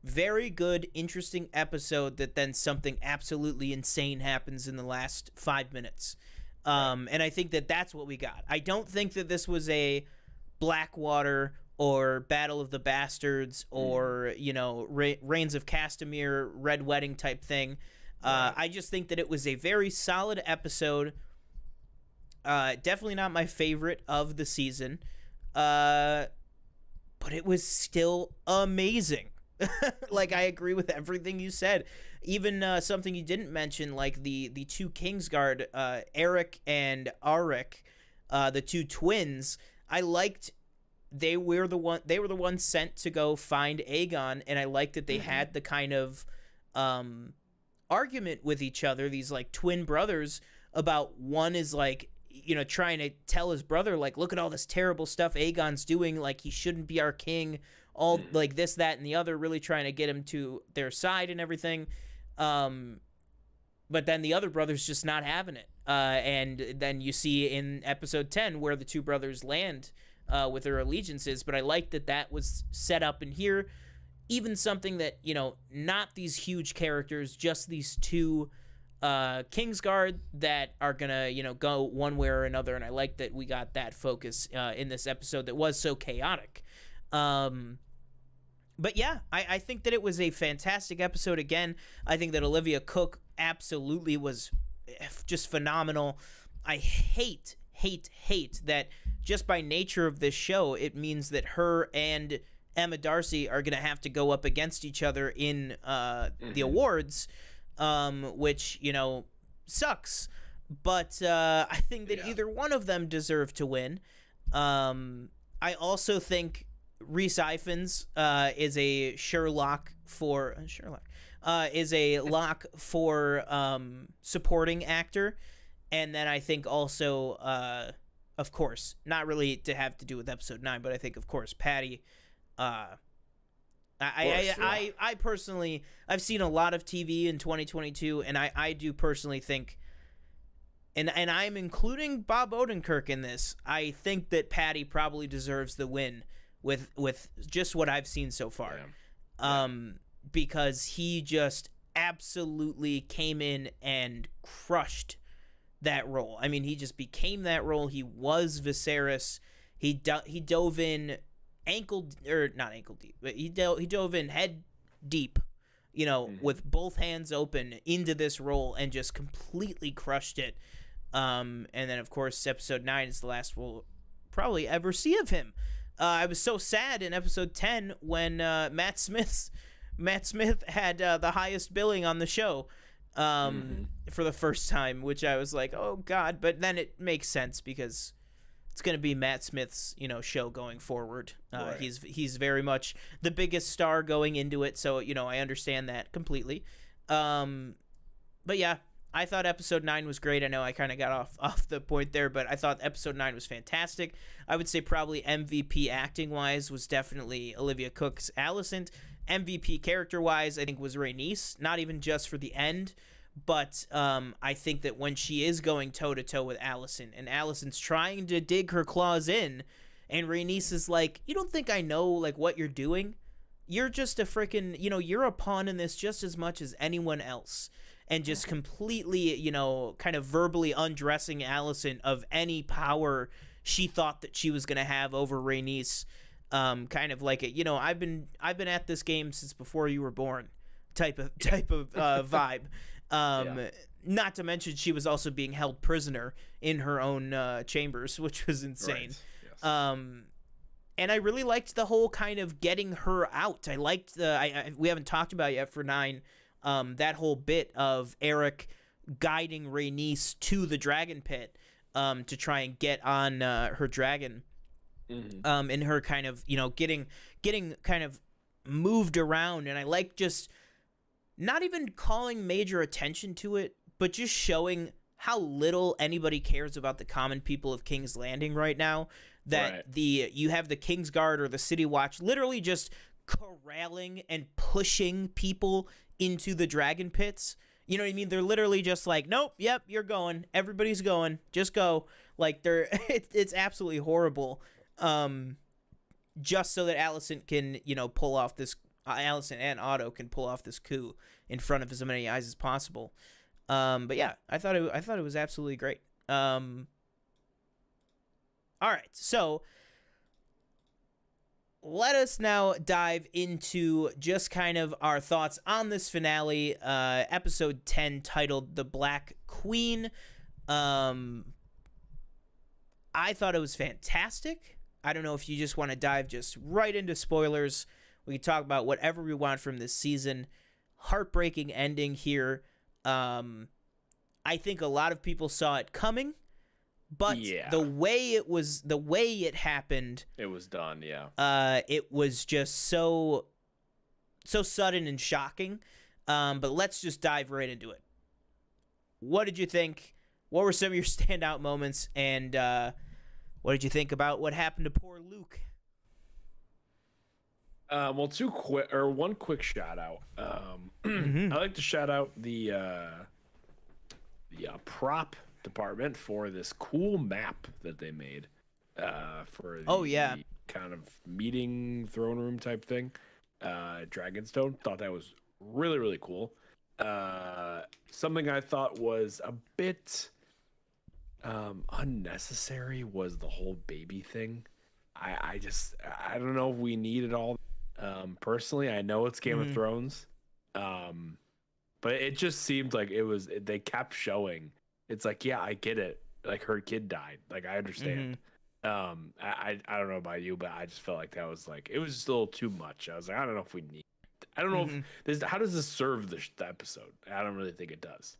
very good, interesting episode that then something absolutely insane happens in the last 5 minutes. And I think that that's what we got. I don't think that this was a Blackwater or Battle of the Bastards or, Reigns of Castamere, Red Wedding type thing. I just think that it was a very solid episode. Definitely not my favorite of the season. But it was still amazing. Like, I agree with everything you said. Even something you didn't mention, like the two Kingsguard, Eric and Arik, the two twins. I liked they were the ones sent to go find Aegon, and I liked that they had the kind of argument with each other. These like twin brothers about one is like, trying to tell his brother, like, look at all this terrible stuff Aegon's doing, like, he shouldn't be our king, all, like, this, that, and the other, really trying to get him to their side and everything, but then the other brother's just not having it, and then you see in episode 10 where the two brothers land with their allegiances, but I like that was set up in here, even something that, not these huge characters, just these two Kingsguard that are gonna, go one way or another, and I like that we got that focus in this episode that was so chaotic. But yeah, I think that it was a fantastic episode again. I think that Olivia Cook absolutely was just phenomenal. I hate that just by nature of this show, it means that her and Emma Darcy are going to have to go up against each other in the awards, which, sucks. But I think that either one of them deserve to win. I also think Rhys Ifans is a lock for supporting actor. And then I think also, of course, not really to have to do with episode 9, but I think, of course, Patty. I personally, I've seen a lot of TV in 2022, and I do personally think, and I'm including Bob Odenkirk in this, I think that Patty probably deserves the win with just what I've seen so far. Because he just absolutely came in and crushed that role. I mean, he just became that role. He was Viserys. He dove in not ankle deep, but he dove in head deep, with both hands open into this role and just completely crushed it. And then of course episode 9 is the last we'll probably ever see of him. I was so sad in episode 10 when Matt Smith had the highest billing on the show for the first time, which I was like, oh God. But then it makes sense because it's going to be Matt Smith's, show going forward. Right. He's very much the biggest star going into it, so I understand that completely. But yeah, I thought episode 9 was great. I know I kind of got off the point there, but I thought episode 9 was fantastic. I would say probably MVP acting-wise was definitely Olivia Cook's Alicent. MVP character-wise, I think was Rhaenys, not even just for the end, but I think that when she is going toe-to-toe with Alicent, and Alicent's trying to dig her claws in, and Rhaenys is like, you don't think I know, what you're doing? You're just a freaking, you're a pawn in this just as much as anyone else. And just completely, kind of verbally undressing Alicent of any power she thought that she was going to have over Rhaenys. Kind of like it, I've been at this game since before you were born type of vibe. Not to mention she was also being held prisoner in her own chambers, which was insane. Right. Yes. And I really liked the whole kind of getting her out. I liked we haven't talked about it yet for 9. That whole bit of Eric guiding Rhaenys to the dragon pit to try and get on her dragon. And her kind of, getting kind of moved around. And I like just not even calling major attention to it, but just showing how little anybody cares about the common people of King's Landing right now. That you have the Kingsguard or the City Watch literally just corralling and pushing people into the dragon pits. You know what I mean? They're literally just like, nope, yep, you're going. Everybody's going. Just go. It's absolutely horrible. Just so that Alicent can, pull off this. Alicent and Otto can pull off this coup in front of as many eyes as possible. But yeah, I thought it was absolutely great. All right, so let us now dive into just kind of our thoughts on this finale, episode 10, titled "The Black Queen." I thought it was fantastic. I don't know if you just want to dive just right into spoilers. We can talk about whatever we want from this season. Heartbreaking ending here. I think a lot of people saw it coming, but the way it happened,
it was done. Yeah.
It was just so sudden and shocking. But let's just dive right into it. What did you think? What were some of your standout moments? And what did you think about what happened to poor Luke?
Well, one quick shout out. I'd like to shout out the prop department for this cool map that they made for the kind of meeting throne room type thing. Dragonstone, thought that was really, really cool. Something I thought was a bit unnecessary was the whole baby thing. I don't know if we need it all. Personally, I know it's Game of Thrones, but it just seemed like they kept showing. It's like, yeah, I get it. Like, her kid died. Like, I understand. I don't know about you, but I just felt like that was like, it was just a little too much. I was like, I don't know if we need. I don't know if this. How does this serve the episode? I don't really think it does.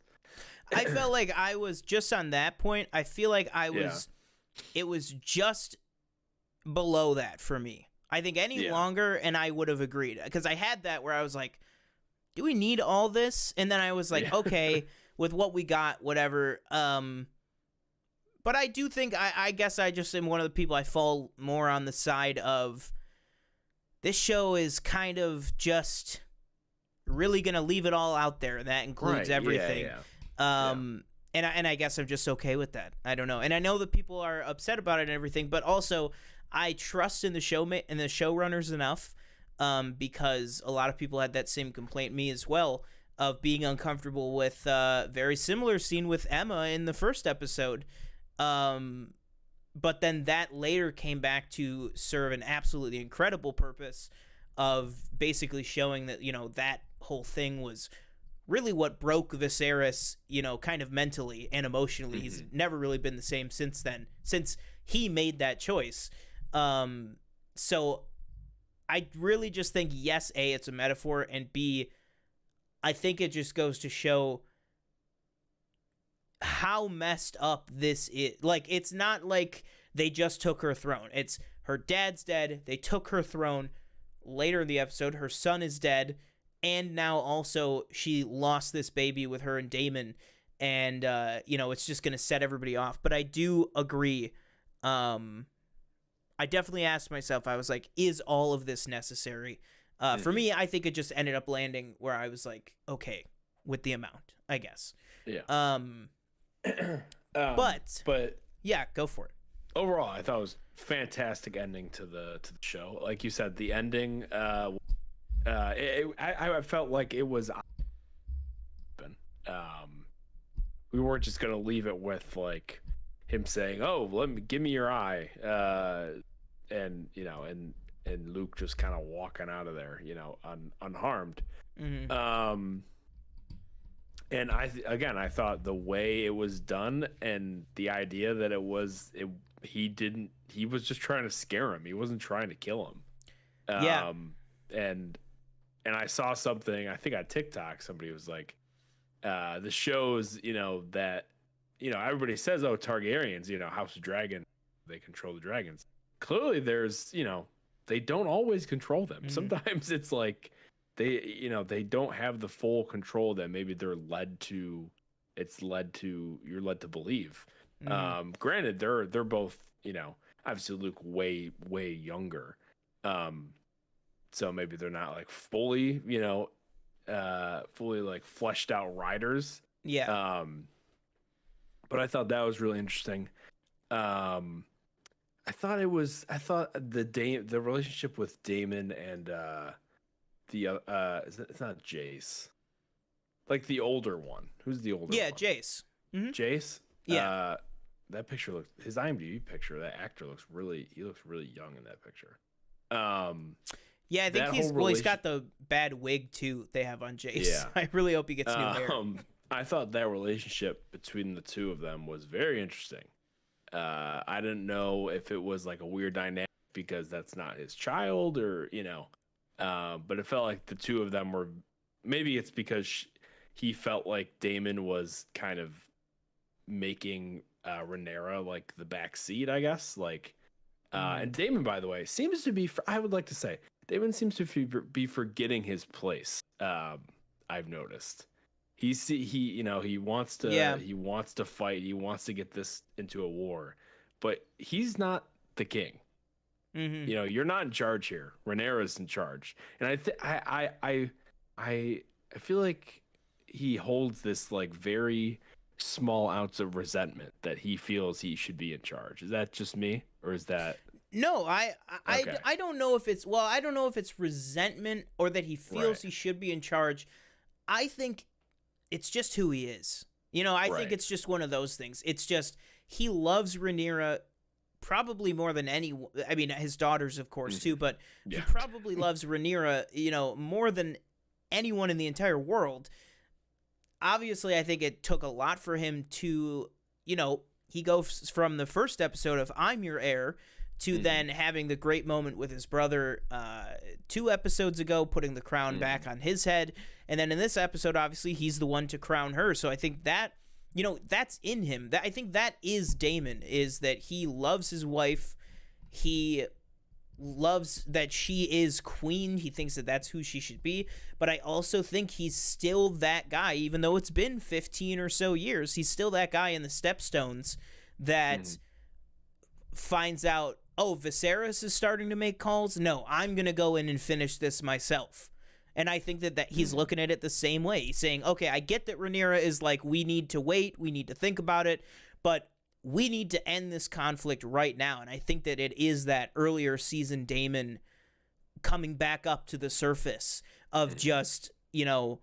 I felt like I was just on that point. I feel like I was. Yeah. It was just below that for me. I think any longer, and I would have agreed, because I had that where I was like, "Do we need all this?" And then I was like, "Okay, with what we got, whatever." But I do think I guess I just am one of the people. I fall more on the side of this show is kind of just really gonna leave it all out there. That includes everything. And I guess I'm just okay with that. I don't know, and I know that people are upset about it and everything, but also I trust in the showrunners enough, because a lot of people had that same complaint, me as well, of being uncomfortable with very similar scene with Emma in the first episode. But then that later came back to serve an absolutely incredible purpose of basically showing that, that whole thing was really what broke Viserys, kind of mentally and emotionally. He's never really been the same since then, since he made that choice. So I really just think, yes, A, it's a metaphor, and B, I think it just goes to show how messed up this is. Like, it's not like they just took her throne. It's her dad's dead. They took her throne. Later in the episode, her son is dead. And now also she lost this baby with her and Daemon. And, it's just going to set everybody off. But I do agree. I definitely asked myself, I was like, is all of this necessary? For me, I think it just ended up landing where I was like, okay, with the amount, I guess.
Yeah.
But yeah, go for it.
Overall, I thought it was fantastic ending to the show. Like you said, the ending, I felt like it was we weren't just gonna leave it with like him saying, "Oh, give me your eye," and Luke just kind of walking out of there, unharmed. And I thought the way it was done and the idea that he was just trying to scare him. He wasn't trying to kill him. And I saw something, I think on TikTok, somebody was like, the shows, that, everybody says, oh, Targaryens, House of Dragon, they control the dragons. Clearly there's, they don't always control them. Sometimes it's like, they don't have the full control that maybe you're led to believe. Granted, they're both, obviously Luke way younger. So maybe they're not like fully like fleshed out riders.
Yeah.
But I thought that was really interesting. I thought the relationship with Daemon and it's not Jace, like the older one. Who's the older one?
Yeah, Jace.
Jace.
Yeah.
That picture looks, his IMDb picture, that actor looks really young in that picture.
Yeah, I think he's got the bad wig too they have on Jace. Yeah. I really hope he gets new hair.
I thought that relationship between the two of them was very interesting. I didn't know if it was like a weird dynamic because that's not his child or, but it felt like the two of them were, maybe it's because he felt like Daemon was kind of making Rhaenyra like the back seat, I guess. Like, and Daemon, by the way, seems to be, I would like to say, Daemon seems to be forgetting his place. I've noticed. He wants to fight. He wants to get this into a war, but he's not the king. You're not in charge here. Rhaenyra's in charge, and I feel like he holds this like very small ounce of resentment that he feels he should be in charge. Is that just me, or is that?
No, I don't know if it's resentment or that he feels he should be in charge. I think it's just who he is. You know, I think it's just one of those things. It's just he loves Rhaenyra probably more than anyone. I mean, his daughters, of course, too, but he probably loves Rhaenyra, you know, more than anyone in the entire world. Obviously, I think it took a lot for him to, you know, he goes from the first episode of I'm Your Heir to then having the great moment with his brother 2 episodes ago, putting the crown back on his head. And then in this episode, obviously, he's the one to crown her. So I think that, you know, that's in him. I think that is Daemon, is that he loves his wife. He loves that she is queen. He thinks that that's who she should be. But I also think he's still that guy, even though it's been 15 or so years. He's still that guy in the Stepstones that finds out, oh, Viserys is starting to make calls. No, I'm going to go in and finish this myself. And I think that he's looking at it the same way. He's saying, okay, I get that Rhaenyra is like, we need to wait, we need to think about it, but we need to end this conflict right now. And I think that it is that earlier season Daemon coming back up to the surface of just, you know,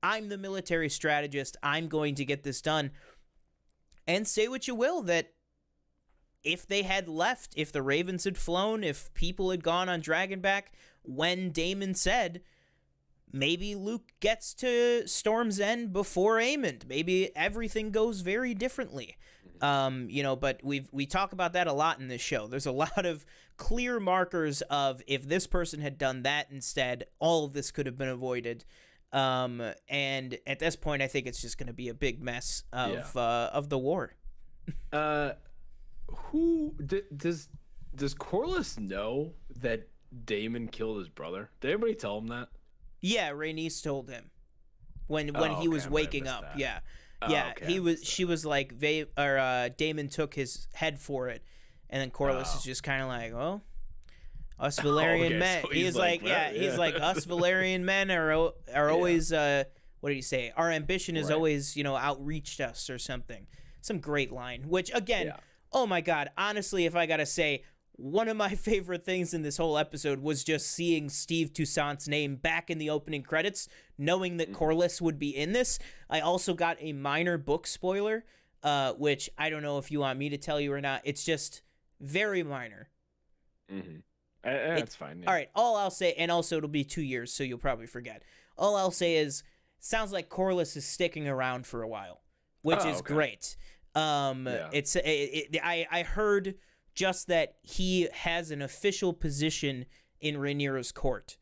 I'm the military strategist, I'm going to get this done. And say what you will, that if they had left, if the Ravens had flown, if people had gone on Dragonback, when Daemon said, maybe Luke gets to Storm's End before Aemond. Maybe everything goes very differently. You know, but we talk about that a lot in this show. There's a lot of clear markers of if this person had done that instead, all of this could have been avoided. And at this point, I think it's just going to be a big mess of the war.
Who does Corlys know that Daemon killed his brother? Did anybody tell him that?
Yeah, Rhaenys told him when he was waking up.
That.
Yeah.
Oh,
yeah,
okay,
she was like, Daemon took his head for it, and then Corlys is just kind of like, well, us Valyrian men. So he's like, he's like, us Valyrian men are always, what did he say? Our ambition is always, you know, outreached us or something. Some great line, which again, oh my God, honestly, if I gotta say, one of my favorite things in this whole episode was just seeing Steve Toussaint's name back in the opening credits, knowing that Corlys would be in this. I also got a minor book spoiler, which I don't know if you want me to tell you or not. It's just very minor.
That's fine. Yeah.
All right, all I'll say, and also it'll be 2 years, so you'll probably forget. All I'll say is, sounds like Corlys is sticking around for a while, which is great. I heard just that he has an official position in Rhaenyra's court.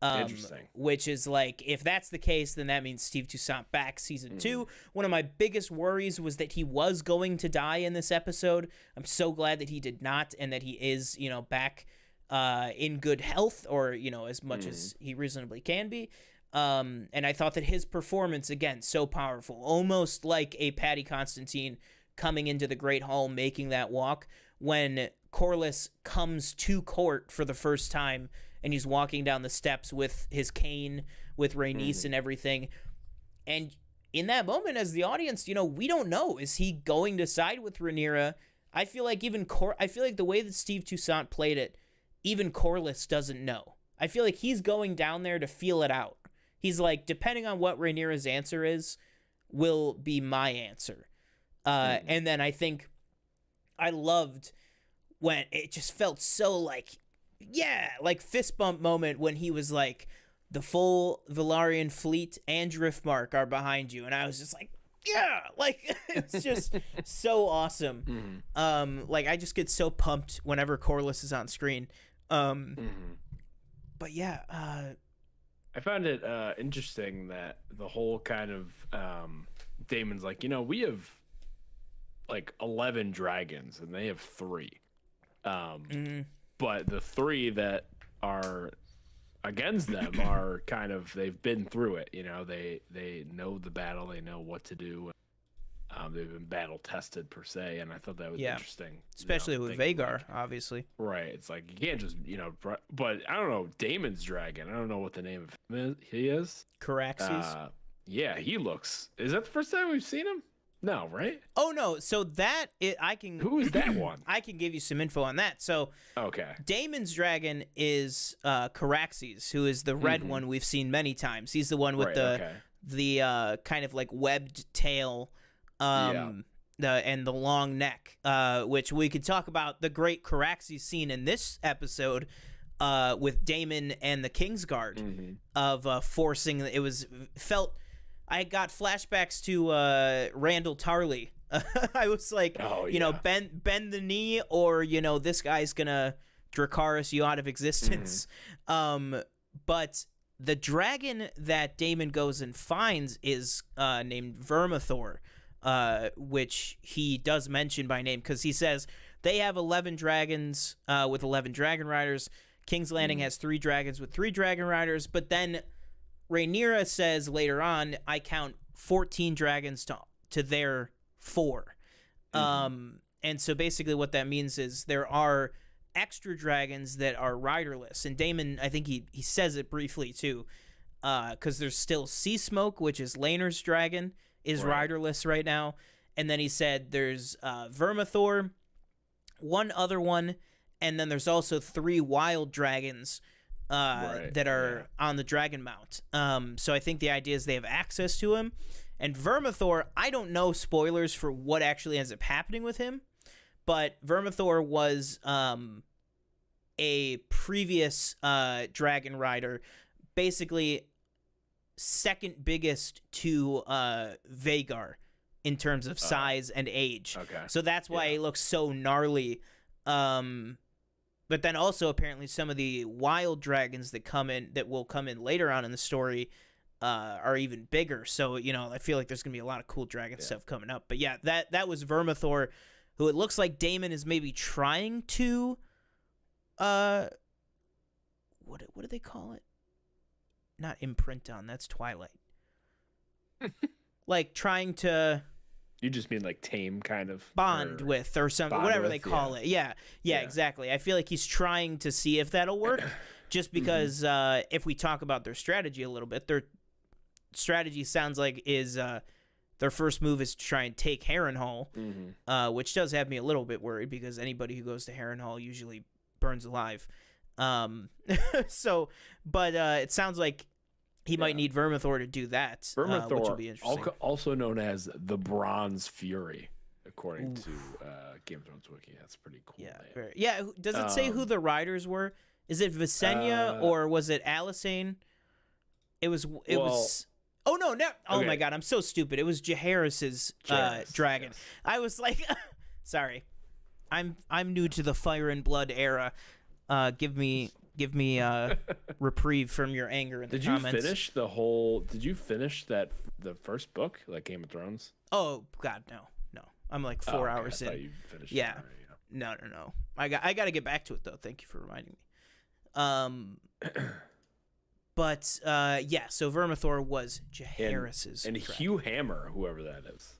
Interesting.
Which is like, if that's the case, then that means Steve Toussaint back season 2. One of my biggest worries was that he was going to die in this episode. I'm so glad that he did not, and that he is, you know, back in good health, or, you know, as much as he reasonably can be. And I thought that his performance, again, so powerful, almost like a Paddy Constantine coming into the Great Hall, making that walk. When Corlys comes to court for the first time and he's walking down the steps with his cane, with Rhaenys and everything. And in that moment, as the audience, you know, we don't know. Is he going to side with Rhaenyra? I feel like I feel like the way that Steve Toussaint played it, even Corlys doesn't know. I feel like he's going down there to feel it out. He's like, depending on what Rhaenyra's answer is, will be my answer. And then I think I loved when it just felt so like, like fist bump moment when he was like, the full Valyrian fleet and Driftmark are behind you. And I was just like, like, it's just so awesome. Like, I just get so pumped whenever Corlys is on screen. But yeah,
I found it interesting that the whole kind of Daemon's like, you know, we have like 11 dragons and they have 3. But the 3 that are against them are kind of, they've been through it, you know, they know the battle, they know what to do. They've been battle tested per se, and I thought that was interesting,
especially with Vhagar, obviously.
Right, it's like you can't just, you know, but I don't know, Daemon's dragon, I don't know what the name of him is.
Caraxes.
Yeah, he looks. Is that the first time we've seen him? No, right?
Oh no, so that I can.
Who is that one?
I can give you some info on that. So
okay,
Daemon's dragon is Caraxes, who is the red one we've seen many times. He's the one with the kind of like webbed tail, and the long neck, which we could talk about the great Caraxi scene in this episode, with Damon and the Kingsguard, of forcing. I got flashbacks to Randall Tarley. I was like, bend the knee, or this guy's gonna Dracarys you out of existence. But the dragon that Damon goes and finds is named Vermithor, which he does mention by name, because he says they have 11 dragons with 11 dragon riders. King's Landing has 3 dragons with 3 dragon riders, but then Rhaenyra says later on, I count 14 dragons to their 4. And so basically what that means is there are extra dragons that are riderless. And Damon, I think he says it briefly too, because there's still Sea Smoke, which is Laener's dragon, is riderless right now. And then he said there's Vermithor, one other one, and then there's also 3 wild dragons that are on the Dragon Mount. So I think the idea is they have access to him. And Vermithor, I don't know spoilers for what actually ends up happening with him, but Vermithor was a previous dragon rider, basically second biggest to Vhagar in terms of size and age. Okay. So that's why he looks so gnarly. But then also apparently some of the wild dragons that will come in later on in the story are even bigger. So, I feel like there's going to be a lot of cool dragon stuff coming up. But yeah, that was Vermithor, who it looks like Damon is maybe trying to what do they call it? Not imprint on, that's Twilight. Like trying to
You just mean like tame, kind of
bond with, or something, whatever they call it. Yeah, exactly. I feel like he's trying to see if that'll work, just because if we talk about their strategy a little bit, their strategy sounds like is their first move is to try and take Harrenhal, which does have me a little bit worried, because anybody who goes to Harrenhal usually burns alive. So, but it sounds like he might need Vermithor to do that,
Vermithor,
which will be interesting.
Also known as the Bronze Fury, according to Game of Thrones Wiki. That's pretty cool.
Yeah, does it say who the riders were? Is it Visenya or was it Alysanne? It was. Oh no! Oh my God, I'm so stupid. It was Jaehaerys's dragon. Yes. I was like, sorry, I'm new to the Fire and Blood era. Give me reprieve from your anger in the comments.
Did you finish the first book, like Game of Thrones?
Oh God, no. I'm like 4 hours in. I thought you finished it already. No. I got to get back to it though. Thank you for reminding me. But so Vermithor was Jaehaerys's
and Hugh Hammer, whoever that is.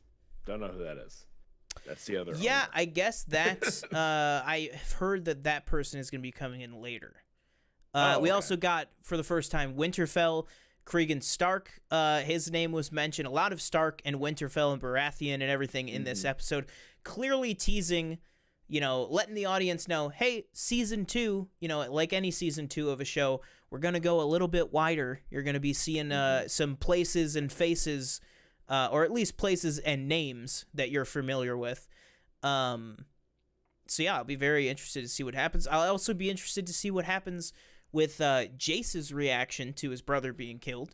Don't know who that is. That's the other.
Yeah, owner. I guess that's. I've heard that person is going to be coming in later. We also got, for the first time, Winterfell, Cregan Stark. His name was mentioned. A lot of Stark and Winterfell and Baratheon and everything in this episode. Clearly teasing, letting the audience know, hey, season 2, like any season 2 of a show, we're going to go a little bit wider. You're going to be seeing some places and faces, or at least places and names that you're familiar with. So yeah, I'll be very interested to see what happens. I'll also be interested to see what happens with Jace's reaction to his brother being killed,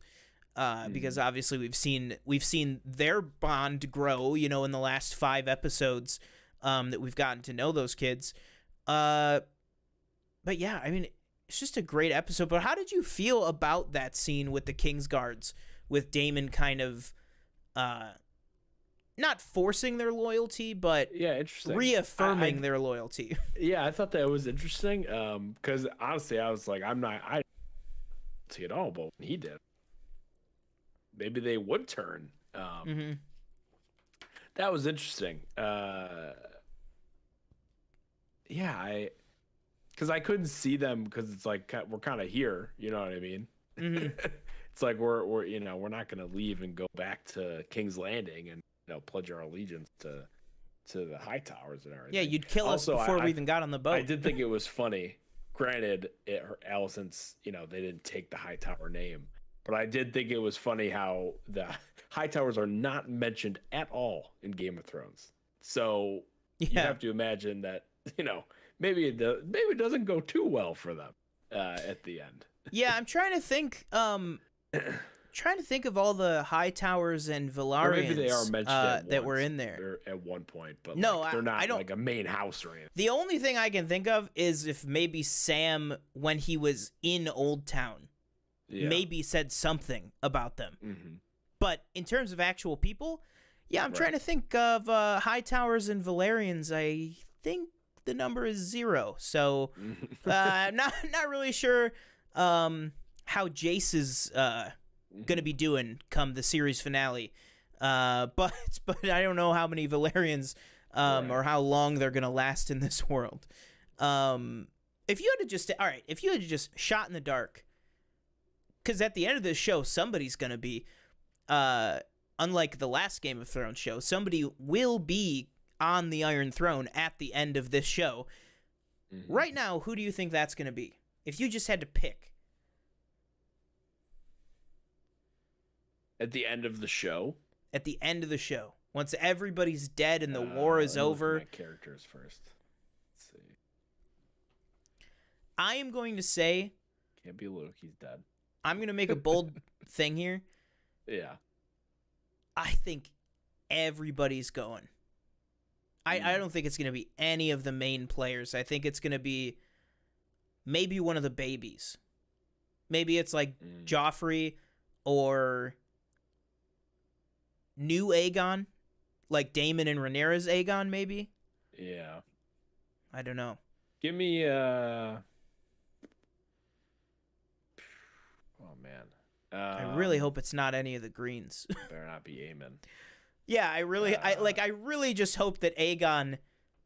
because obviously we've seen their bond grow, in the last 5 episodes that we've gotten to know those kids. But yeah, I mean, it's just a great episode. But how did you feel about that scene with the Kingsguards, with Damon kind of not forcing their loyalty, but reaffirming their loyalty?
Yeah, I thought that was interesting, because honestly, I was like, I didn't see it all, but when he did, maybe they would turn. That was interesting. Because I couldn't see them, because it's like we're kind of here, you know what I mean? It's like we're not gonna leave and go back to King's Landing and pledge our allegiance to the High Towers and everything.
Yeah, you'd kill us before we even got on the boat.
I did think it was funny. Granted, Alicent's, they didn't take the High Tower name, But I did think it was funny how the Hightowers are not mentioned at all in Game of Thrones. So you have to imagine that, maybe it doesn't go too well for them at the end.
Yeah, I'm trying to think. Trying to think of all the Hightowers and Valarians
or maybe they are mentioned
that were in there
at one point, but
no,
they're not like a main house or anything.
The only thing I can think of is if maybe Sam, when he was in Old Town, maybe said something about them. Mm-hmm. But in terms of actual people, I'm trying to think of Hightowers and Valarians. I think the number is 0. So I'm not really sure how Jace is gonna be doing come the series finale, but I don't know how many Valerians or how long they're gonna last in this world. If you had to just shot in the dark, because at the end of this show somebody's gonna be, unlike the last Game of Thrones show, somebody will be on the Iron Throne at the end of this show. Mm-hmm. Right now, who do you think that's gonna be? If you just had to pick.
At the end of the show?
At the end of the show. Once everybody's dead and the war is over.
My characters first. Let's see.
I am going to say...
Can't be Luke, he's dead.
I'm going to make a bold thing here.
Yeah.
I think everybody's going. I don't think it's going to be any of the main players. I think it's going to be maybe one of the babies. Maybe it's like Joffrey or... new Aegon, like Daemon and Rhaenyra's Aegon, maybe.
Yeah,
I don't know.
Give me oh man,
I really hope it's not any of the Greens.
Better not be Aemon.
Yeah, I really just hope that Aegon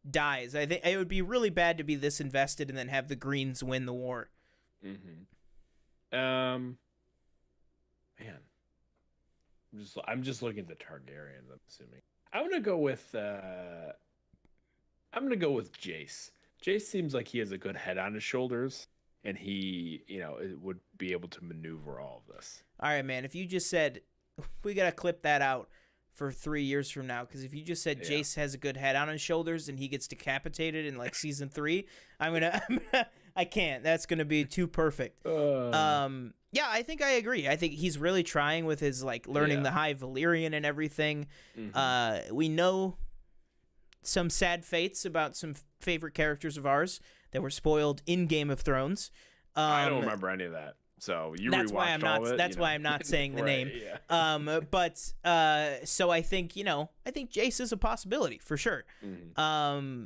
dies. I think it would be really bad to be this invested and then have the Greens win the war.
Mm-hmm. Man. I'm just looking at the Targaryens, I'm assuming. I'm gonna go with Jace. Jace seems like he has a good head on his shoulders, and he, would be able to maneuver all of this.
All right, man. If you just said, we gotta clip that out for 3 years from now, because if you just said Jace has a good head on his shoulders and he gets decapitated in like season 3, I can't. That's gonna be too perfect. Yeah, I think I agree. I think he's really trying with his learning the High Valyrian and everything. Mm-hmm. We know some sad fates about some favorite characters of ours that were spoiled in Game of Thrones.
I don't remember any of that. So
that's why I'm not. That's why I'm not saying the name. Yeah. So I think Jace is a possibility for sure. Mm-hmm.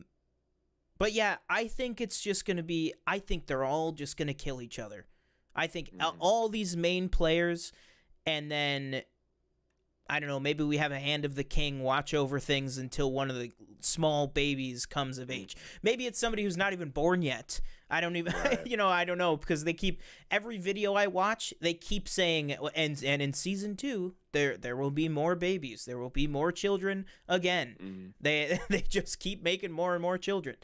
But yeah, I think it's just gonna be. I think they're all just gonna kill each other. I think all these main players, and then, I don't know, maybe we have a Hand of the King watch over things until one of the small babies comes of age. Maybe it's somebody who's not even born yet. I don't even, I don't know, because they keep, every video I watch, they keep saying, and in season 2, there will be more babies. There will be more children again. Mm-hmm. They just keep making more and more children,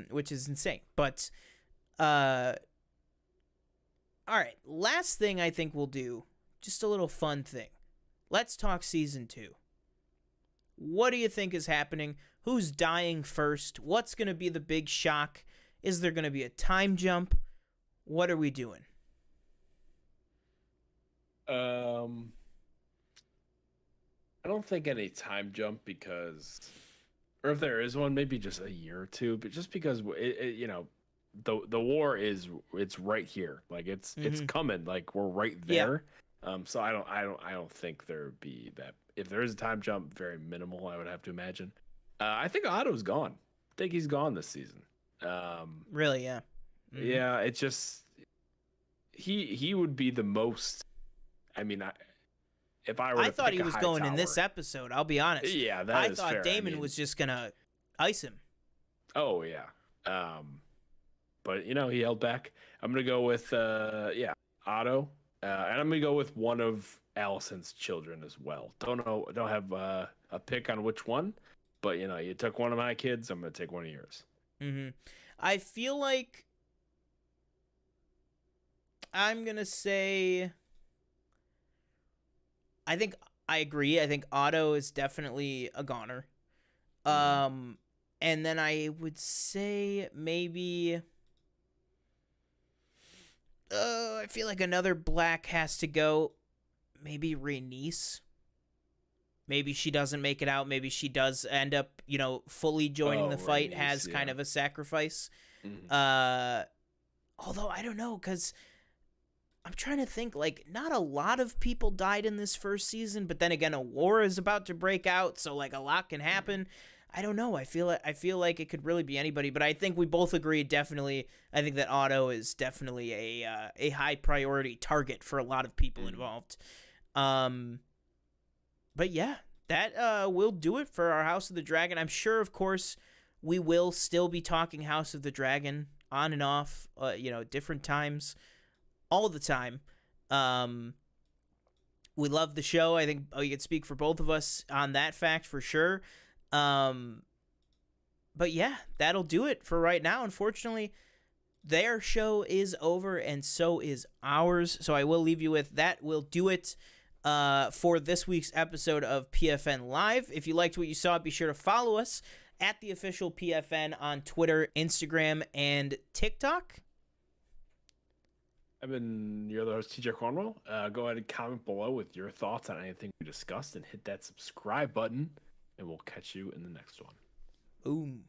which is insane. But, all right, last thing I think we'll do, just a little fun thing. Let's talk season 2. What do you think is happening? Who's dying first? What's going to be the big shock? Is there going to be a time jump? What are we doing?
I don't think any time jump because, or if there is one, maybe just a year or two, but just because the war it's right here, like it's coming, like we're right there. So I don't think there would be that. If there is a time jump, very minimal, I would have to imagine. I think Otto's gone. I think he's gone this season.
Really? Yeah.
Mm-hmm. Yeah. It's just he would be the most. I mean, if I were, I
thought he was going in this episode. I'll be honest.
Yeah, that
I
is
thought
fair.
Damon was just gonna ice him.
Oh yeah. But he held back. I'm gonna go with Otto, and I'm gonna go with one of Allison's children as well. Don't have a pick on which one, but you took one of my kids. I'm gonna take one of yours.
Mm-hmm. I feel like I'm gonna say I think I agree. I think Otto is definitely a goner. And then I would say maybe I feel like another black has to go. Maybe Rhaenys. Maybe she doesn't make it out. Maybe she does end up, fully joining the fight as kind of a sacrifice. Although I don't know, because I'm trying to think, like, not a lot of people died in this first season, but then again, a war is about to break out, so, like, a lot can happen. I don't know. I feel like it could really be anybody, but I think we both agree, definitely, I think that Otto is definitely a high priority target for a lot of people involved. But yeah, that will do it for our House of the Dragon. I'm sure, of course, we will still be talking House of the Dragon on and off, different times, all the time. We love the show. I think you could speak for both of us on that fact for sure. But yeah, that'll do it for right now. Unfortunately, their show is over and so is ours. So I will leave you with that. Will do it for this week's episode of PFN Live. If you liked what you saw, be sure to follow us at the official PFN on Twitter, Instagram, and TikTok.
I've been your other host, TJ Cornwell. Go ahead and comment below with your thoughts on anything we discussed and hit that subscribe button, and we'll catch you in the next one.
Boom.